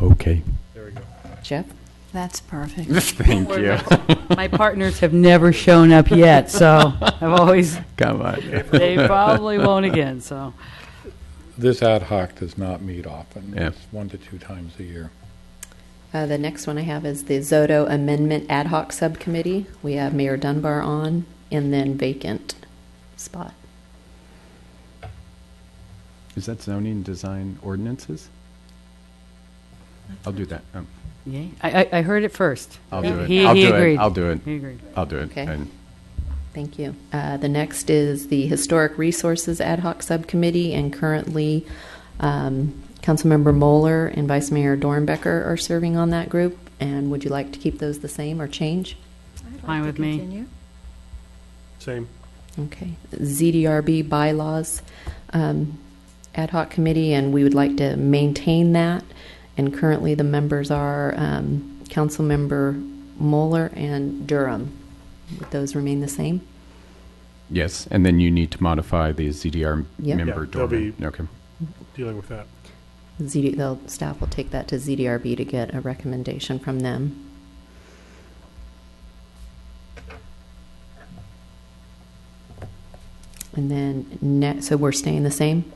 Okay. There we go. Jeff? That's perfect. Thank you. My partners have never shown up yet, so I've always. Come on. They probably won't again, so. This ad hoc does not meet often. Yeah. It's 1 to 2 times a year. The next one I have is the Zoto Amendment Ad Hoc Subcommittee. We have Mayor Dunbar on, and then vacant spot. Is that zoning design ordinances? I'll do that. Yeah, I heard it first. I'll do it. He I'll do agreed. it. I'll do it. He agreed. I'll do it. Okay. And Thank you. The next is the Historic Resources Ad Hoc Subcommittee, and currently Councilmember Moeller and Vice Mayor Dornbecker are serving on that group. And would you like to keep those the same or change? Fine with me. Continue. Same. Okay. ZDRB Bylaws Ad Hoc Committee, and we would like to maintain that. And currently the members are Councilmember Moeller and Durham. Would those remain the same? yes, and then you need to modify the ZDR Yep. member. Yeah, they'll be Dorman. Okay. dealing with that. Staff will take that to ZDRB to get a recommendation from them. And then, so we're staying the same?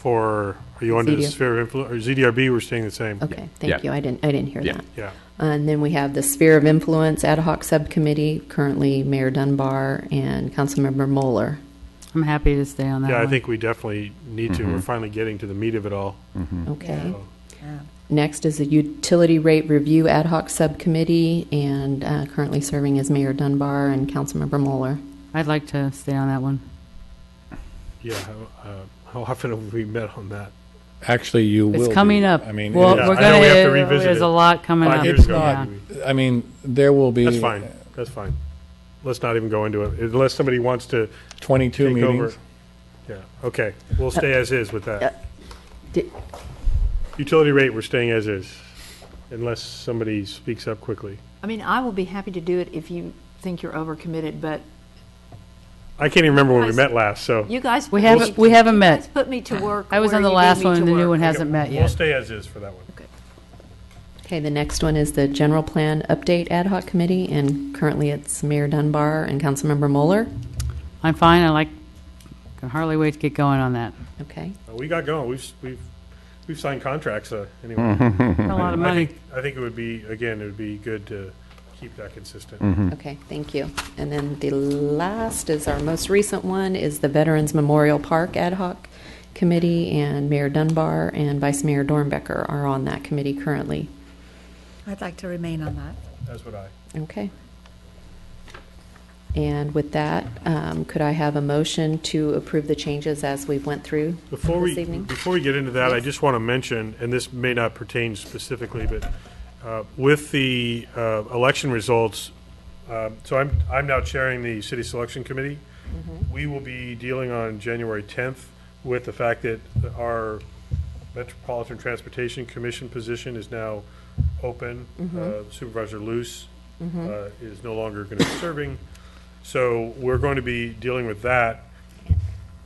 Are you under the ZDR. sphere of influence, or ZDRB, we're staying the same? Okay, thank you. I didn't hear that. Yeah. And then we have the Sphere of Influence Ad Hoc Subcommittee, currently Mayor Dunbar and Councilmember Moeller. I'm happy to stay on that Yeah, I one. think we definitely need to. We're finally getting to the meat of it all. Okay. Yeah. Next is the Utility Rate Review Ad Hoc Subcommittee, and currently serving as Mayor Dunbar and Councilmember Moeller. I'd like to stay on that one. Yeah, how often have we met on that? Actually, you will It's coming be. up. I mean, Well, Yeah, we're I know we have to gonna, revisit there's it. a lot coming 5 up. years it's ago, not. maybe. I mean, there will be. That's fine. That's fine. Let's not even go into it, unless somebody wants to 22 take meetings. over. Yeah, okay. We'll stay as is with that. Di- Utility rate, we're staying as is, unless somebody speaks up quickly. I mean, I will be happy to do it if you think you're overcommitted, but I can't even remember when we met last, so you guys. We haven't met. Put me to work. I was where on the you need last me one, to and the new work. one hasn't met we'll yet. stay as is for that one. Okay, the next one is the General Plan Update Ad Hoc Committee, and currently it's Mayor Dunbar and Councilmember Moeller. I'm fine. Can hardly wait to get going on that. Okay. We got going. We've signed contracts, anyway. A lot of money. I think it would be good to keep that consistent. Okay, thank you. And then the last is our most recent one is the Veterans Memorial Park Ad Hoc Committee, and Mayor Dunbar and Vice Mayor Dornbecker are on that committee currently. I'd like to remain on that. That's what I. Okay. And with that, could I have a motion to approve the changes as we went through Before this we evening? get into that, I just want to mention, and this may not pertain specifically, but with the election results, so I'm now chairing the city selection committee. We will be dealing on January 10th with the fact that our Metropolitan Transportation Commission position is now open. Supervisor Luce Mhm. is no longer going to be serving. So we're going to be dealing with that.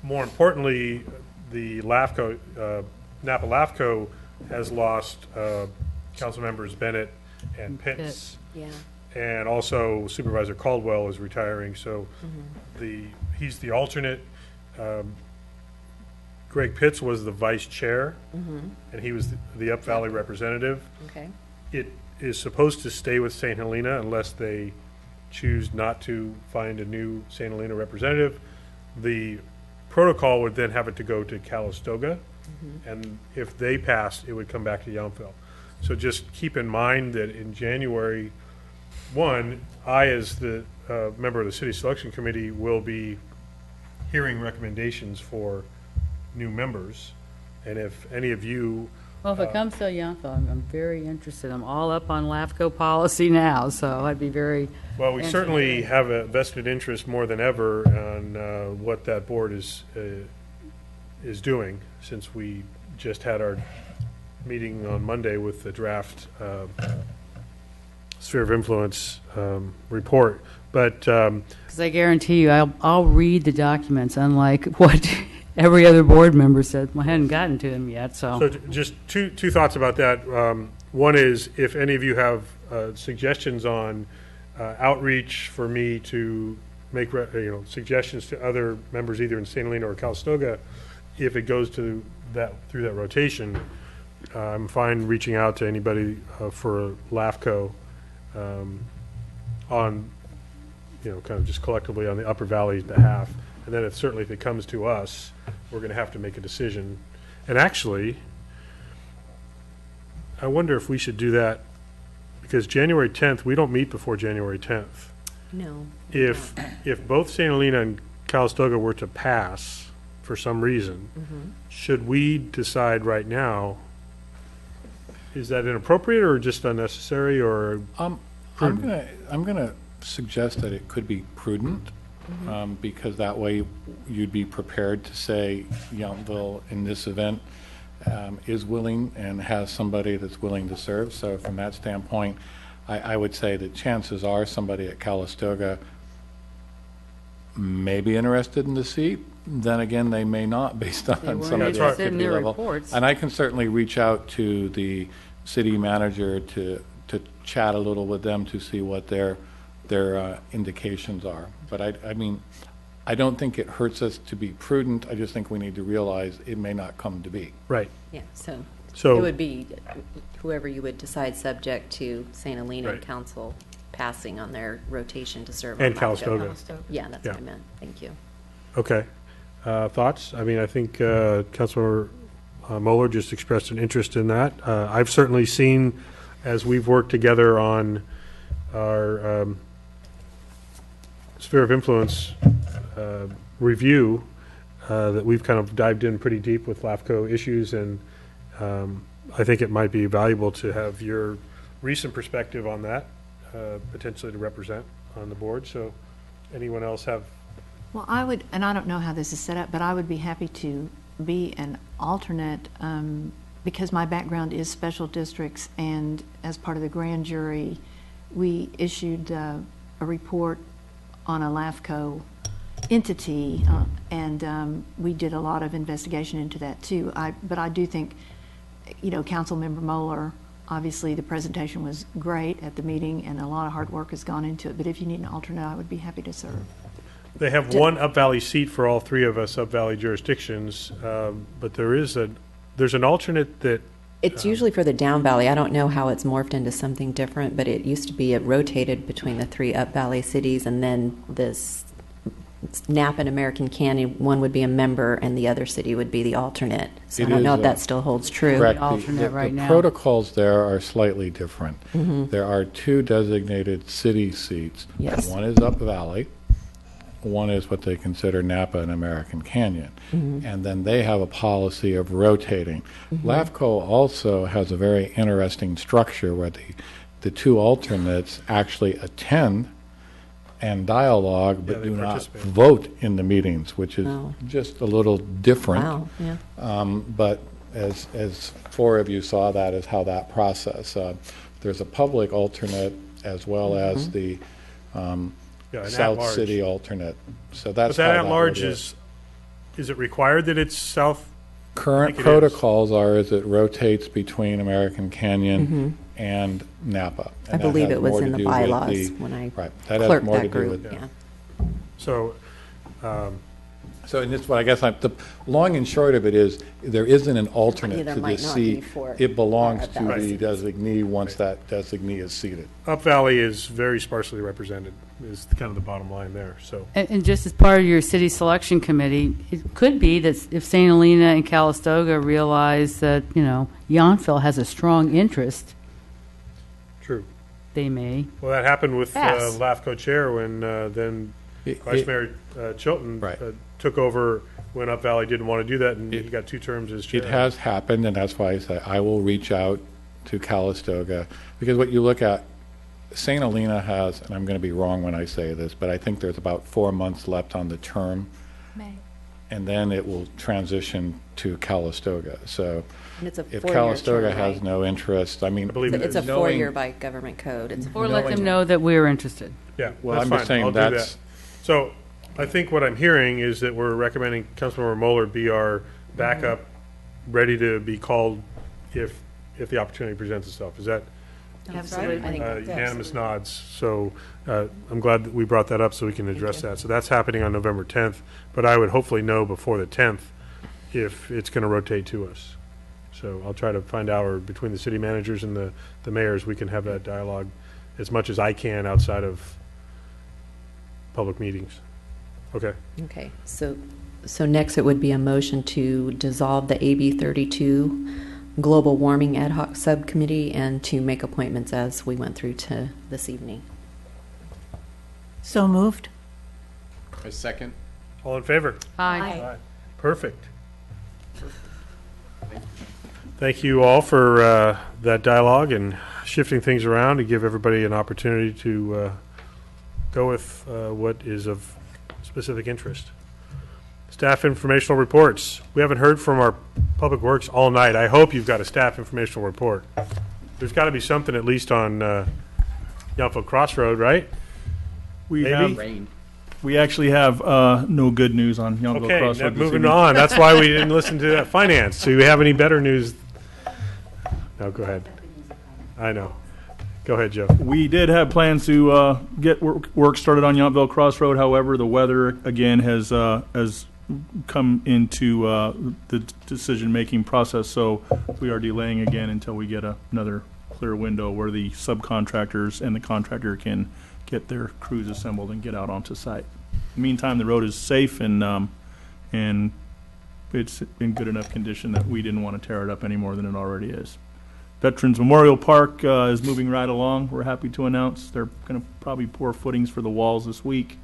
More importantly, the LAFCO, Napa LAFCO has lost council members Bennett and Pitts. Yeah. And also Supervisor Caldwell is retiring, so he's the alternate. Greg Pitts was the vice chair, and he was the Up Valley representative. Okay. It is supposed to stay with St. Helena unless they choose not to find a new St. Helena representative. The protocol would then have it to go to Calistoga, and if they passed, it would come back to Yountville. So just keep in mind that in January 1, I, as the member of the City Selection Committee, will be hearing recommendations for new members. And if any of you... Well, if it comes to Yountville, I'm very interested. I'm all up on LAFCO policy now, so I'd be very... Well, we certainly have a vested interest more than ever on what that board is doing, since we just had our meeting on Monday with the draft sphere of influence report. But because I guarantee you, I'll read the documents, unlike what every other board member said. I hadn't gotten to them yet, so just two thoughts about that. One is, if any of you have suggestions on outreach for me to make suggestions to other members, either in St. Helena or Calistoga, if it goes to through that rotation, I'm fine reaching out to anybody for LAFCO on, kind of just collectively on the Upper Valley's behalf. And then certainly if it comes to us, we're going to have to make a decision. And actually, I wonder if we should do that, because January 10th, we don't meet before January 10th. No. If both St. Helena and Calistoga were to pass for some reason, should we decide right now, is that inappropriate or just unnecessary or prudent? I'm gonna suggest that it could be prudent, because that way you'd be prepared to say Yountville in this event is willing and has somebody that's willing to serve. So from that standpoint, I would say that chances are somebody at Calistoga may be interested in the seat. Then again, they may not, based on some of the activity level. And I can certainly reach out to the city manager to chat a little with them to see what their indications are. But I mean, I don't think it hurts us to be prudent. I just think we need to realize it may not come to be. Right. Yeah. So it would be whoever you would decide, subject to St. Helena Council passing on their rotation to serve. And on Calistoga. Yeah, that's what I meant. Thank you. Okay. Thoughts? I mean, I think Councilor Moeller just expressed an interest in that. I've certainly seen, as we've worked together on our sphere of influence review, that we've kind of dived in pretty deep with LAFCO issues, and I think it might be valuable to have your recent perspective on that, potentially to represent on the board. So anyone else have? Well, I would, and I don't know how this is set up, but I would be happy to be an alternate because my background is special districts, and as part of the grand jury, we issued a report on a LAFCO entity, and we did a lot of investigation into that too. But I do think, Councilmember Moeller, obviously the presentation was great at the meeting, and a lot of hard work has gone into it. But if you need an alternate, I would be happy to serve. They have one Up Valley seat for all three of us Up Valley jurisdictions, but there's an alternate that. It's usually for the Down Valley. I don't know how it's morphed into something different, but it used to be it rotated between the three Up Valley cities, and then this Napa and American Canyon, one would be a member and the other city would be the alternate. So I don't know if that still holds true. Correct. Alternate right the now. Protocols there are slightly different. There are two designated city seats. Yes. One is Up Valley. One is what they consider Napa and American Canyon. And then they have a policy of rotating. LAFCO also has a very interesting structure where the two alternates actually attend and dialogue, but do not vote in the meetings, which is just a little different. Wow. Yeah. But as four of you saw, that is how that process. there's a public alternate as well as the Yeah, an South at-large. City alternate. So that's But that how at-large would is it required that it's South? Current think it is. protocols are as it rotates between American Canyon and Napa. I And that believe has it was more in to the do with bylaws when I right. That has clerked more that to do group, with yeah. So, So, and this what I guess the long and short of it is there isn't an Yeah, alternate there to might this not be seat. for It belongs our to the ballot. designee once that designee is seated. Up Valley is very sparsely represented, is kind of the bottom line there, so. And just as part of your city selection committee, it could be that if St. Helena and Calistoga realize that, Yountville has a strong interest, True. they may. Well, that happened with Yes. LAFCO chair when then Vice Mayor Chilton took over when Up Valley didn't want to do that, and he got 2 terms as chair. It has happened, and that's why I say I will reach out to Calistoga, because what you look at, St. Helena has, and I'm going to be wrong when I say this, but I think there's about 4 months left on the term. May. And then it will transition to Calistoga. So And it's a if 4-year Calistoga term, has right? no interest, I mean, It's a knowing- 4-year by government code. It's Or let them know that we're interested. Yeah, Well, that's I'm fine. just saying I'll do that's- that. So I think what I'm hearing is that we're recommending Councilmember Moeller be our backup, ready to be called if the opportunity presents itself. Is that Absolutely. I think that's unanimous nods? So I'm glad that we brought that up so we can address that. So that's happening on November 10th, but I would hopefully know before the 10th if it's going to rotate to us. So I'll try to find out, or between the city managers and the mayors, we can have that dialogue as much as I can outside of public meetings. Okay. Okay, so next it would be a motion to dissolve the AB 32 Global Warming Ad Hoc Subcommittee and to make appointments as we went through to this evening. So moved. A second. All in favor? Aye. Perfect. Thank you all for that dialogue and shifting things around to give everybody an opportunity to go with what is of specific interest. Staff informational reports. We haven't heard from our Public Works all night. I hope you've got a staff informational report. There's got to be something at least on Yountville Crossroad, right? We Maybe? have. We actually have no good news on Yountville Okay, Crossroad. this moving evening. on. That's why we didn't listen to that finance. Do you have any better news? No, go ahead. I know. Go ahead, Joe. We did have plans to get work started on Yountville Crossroad. However, the weather again has come into the decision-making process, so we are delaying again until we get another clear window where the subcontractors and the contractor can get their crews assembled and get out onto site. In the meantime, the road is safe and it's in good enough condition that we didn't want to tear it up any more than it already is. Veterans Memorial Park is moving right along. We're happy to announce they're going to probably pour footings for the walls this week.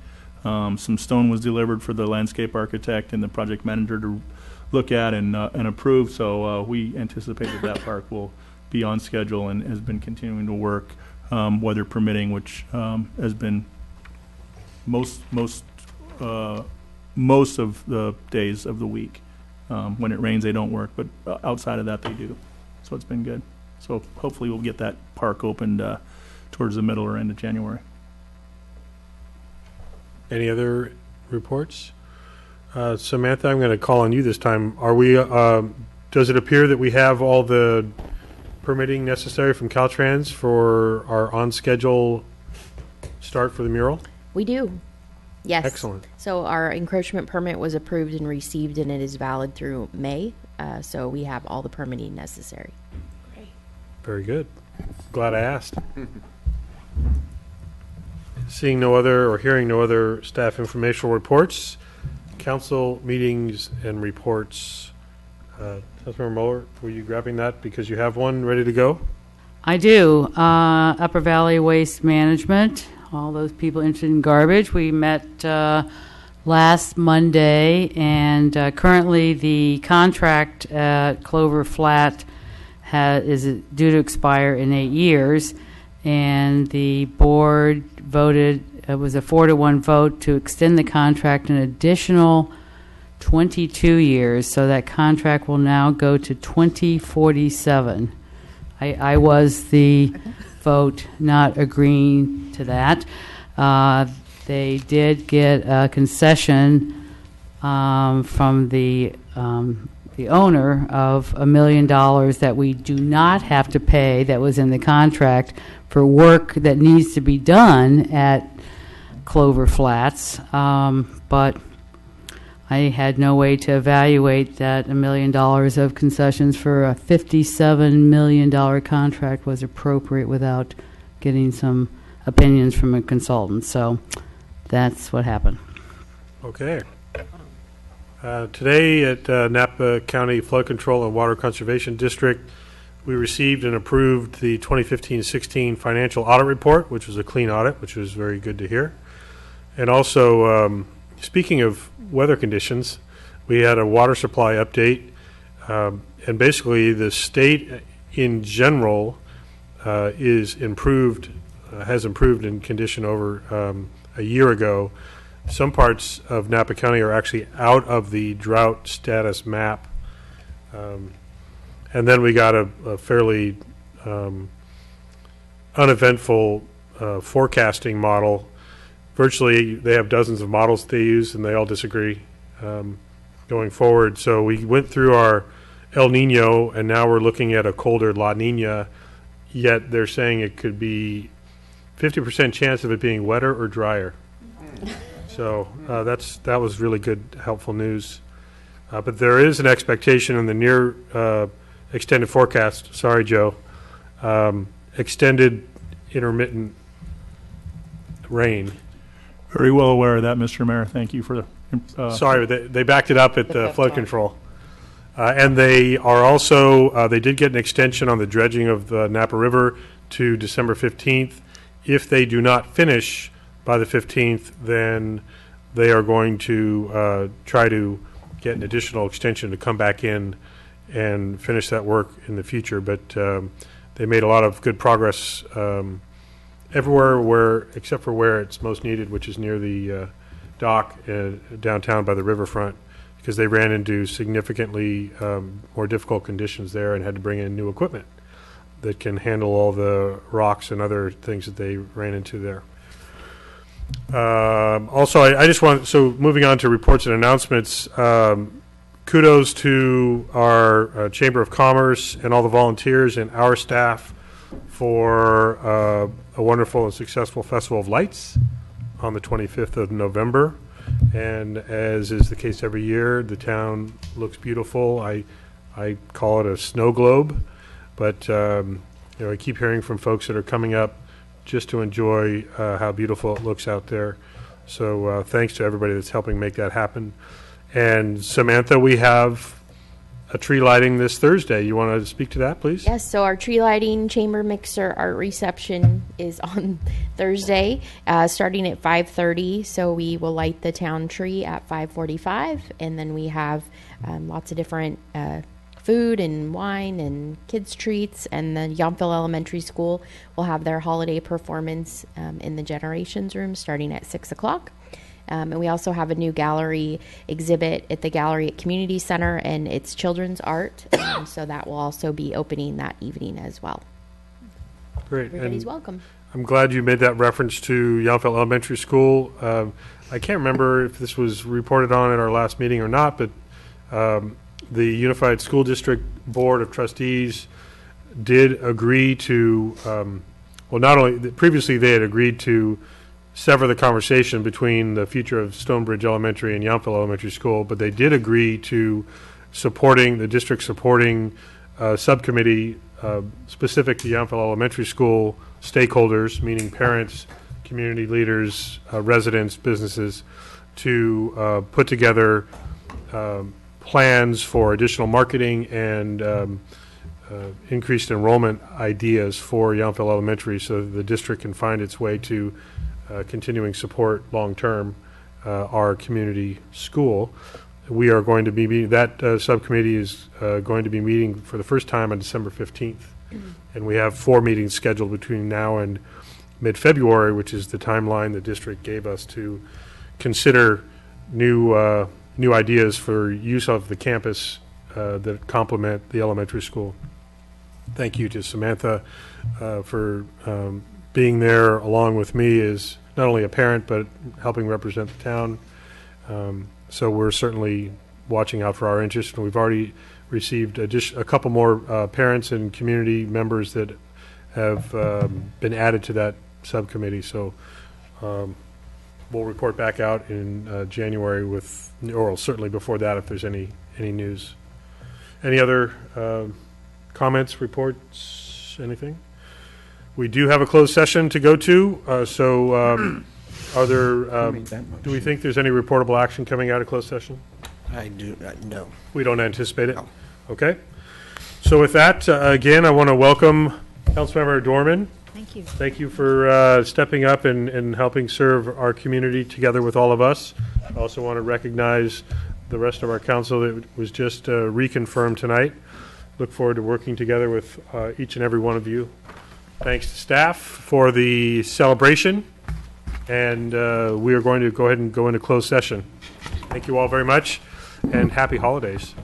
Some stone was delivered for the landscape architect and the project manager to look at and approve. So we anticipate that park will be on schedule and has been continuing to work, weather permitting, which has been most of the days of the week. When it rains, they don't work, but outside of that, they do. So it's been good. So hopefully we'll get that park opened towards the middle or end of January. Any other reports? Samantha, I'm going to call on you this time. Are we? Does it appear that we have all the permitting necessary from Caltrans for our on-schedule start for the mural? We do. Yes. Excellent. So our encroachment permit was approved and received, and it is valid through May. So we have all the permitting necessary. Very good. Glad I asked. Seeing no other or hearing no other staff informational reports, council meetings and reports. Councilmember Mueller, were you grabbing that because you have one ready to go? I do. Upper Valley Waste Management, all those people interested in garbage. We met last Monday, and currently the contract at Clover Flat is due to expire in 8 years, and the board voted, it was a 4-1 vote to extend the contract an additional 22 years, so that contract will now go to 2047. I was the vote not agreeing to that. They did get a concession from the owner of $1 million that we do not have to pay, that was in the contract, for work that needs to be done at Clover Flats. But I had no way to evaluate that $1 million of concessions for a $57 million contract was appropriate without getting some opinions from a consultant. So that's what happened. Okay. Today at Napa County Flood Control and Water Conservation District, we received and approved the 2015-16 financial audit report, which was a clean audit, which was very good to hear. And also, speaking of weather conditions, we had a water supply update, and basically the state in general has improved in condition over a year ago. Some parts of Napa County are actually out of the drought status map. And then we got a fairly uneventful forecasting model. Virtually, they have dozens of models they use, and they all disagree going forward. So we went through our El Nino, and now we're looking at a colder La Nina, yet they're saying it could be 50% chance of it being wetter or drier. So that was really good, helpful news. But there is an expectation in the near extended forecast, sorry, Joe, extended intermittent rain. Very well aware of that, Mr. Mayor. Thank you for the... Sorry, they backed it up at the flood control. And they are also, they did get an extension on the dredging of the Napa River to December 15th. If they do not finish by the 15th, then they are going to try to get an additional extension to come back in and finish that work in the future. But they made a lot of good progress everywhere except for where it's most needed, which is near the dock downtown by the riverfront, because they ran into significantly more difficult conditions there and had to bring in new equipment that can handle all the rocks and other things that they ran into there. Also, I just want, so moving on to reports and announcements, kudos to our Chamber of Commerce and all the volunteers and our staff for a wonderful and successful Festival of Lights on the 25th of November. And as is the case every year, the town looks beautiful. I call it a snow globe, but I keep hearing from folks that are coming up just to enjoy how beautiful it looks out there. So thanks to everybody that's helping make that happen. And Samantha, we have a tree lighting this Thursday. You want to speak to that, please? Yes, so our tree lighting, chamber mixer, art reception is on Thursday, starting at 5:30. So we will light the town tree at 5:45, and then we have lots of different food and wine and kids treats, and the Yountville Elementary School will have their holiday performance in the Generations Room starting at 6 o'clock. And we also have a new gallery exhibit at the gallery at Community Center, and it's children's art, so that will also be opening that evening as well. Great. Everybody's And welcome. I'm glad you made that reference to Yountville Elementary School. I can't remember if this was reported on at our last meeting or not, but the Unified School District Board of Trustees did agree to, well, not only, previously they had agreed to sever the conversation between the future of Stonebridge Elementary and Yountville Elementary School, but they did agree to supporting, the district supporting subcommittee specific to Yountville Elementary School stakeholders, meaning parents, community leaders, residents, businesses, to put together plans for additional marketing and increased enrollment ideas for Yountville Elementary so that the district can find its way to continuing support long-term our community school. We are going to be meeting, that subcommittee is going to be meeting for the first time on December 15th. And we have 4 meetings scheduled between now and mid-February, which is the timeline the district gave us to consider new ideas for use of the campus that complement the elementary school. thank you to Samantha for being there along with me as not only a parent, but helping represent the town. So we're certainly watching out for our interests, and we've already received a couple more parents and community members that have been added to that subcommittee. So we'll report back out in January with, or certainly before that if there's any news. Any other comments, reports, anything? We do have a closed session to go to, are there, do we think there's any reportable action coming out of closed session? I do, no. We don't anticipate it? No. Okay. So with that, again, I want to welcome Councilmember Dorman. Thank you. Thank you for stepping up and helping serve our community together with all of us. I also want to recognize the rest of our council that was just reconfirmed tonight. Look forward to working together with each and every one of you. Thanks to staff for the celebration. And we are going to go ahead and go into closed session. Thank you all very much, and happy holidays.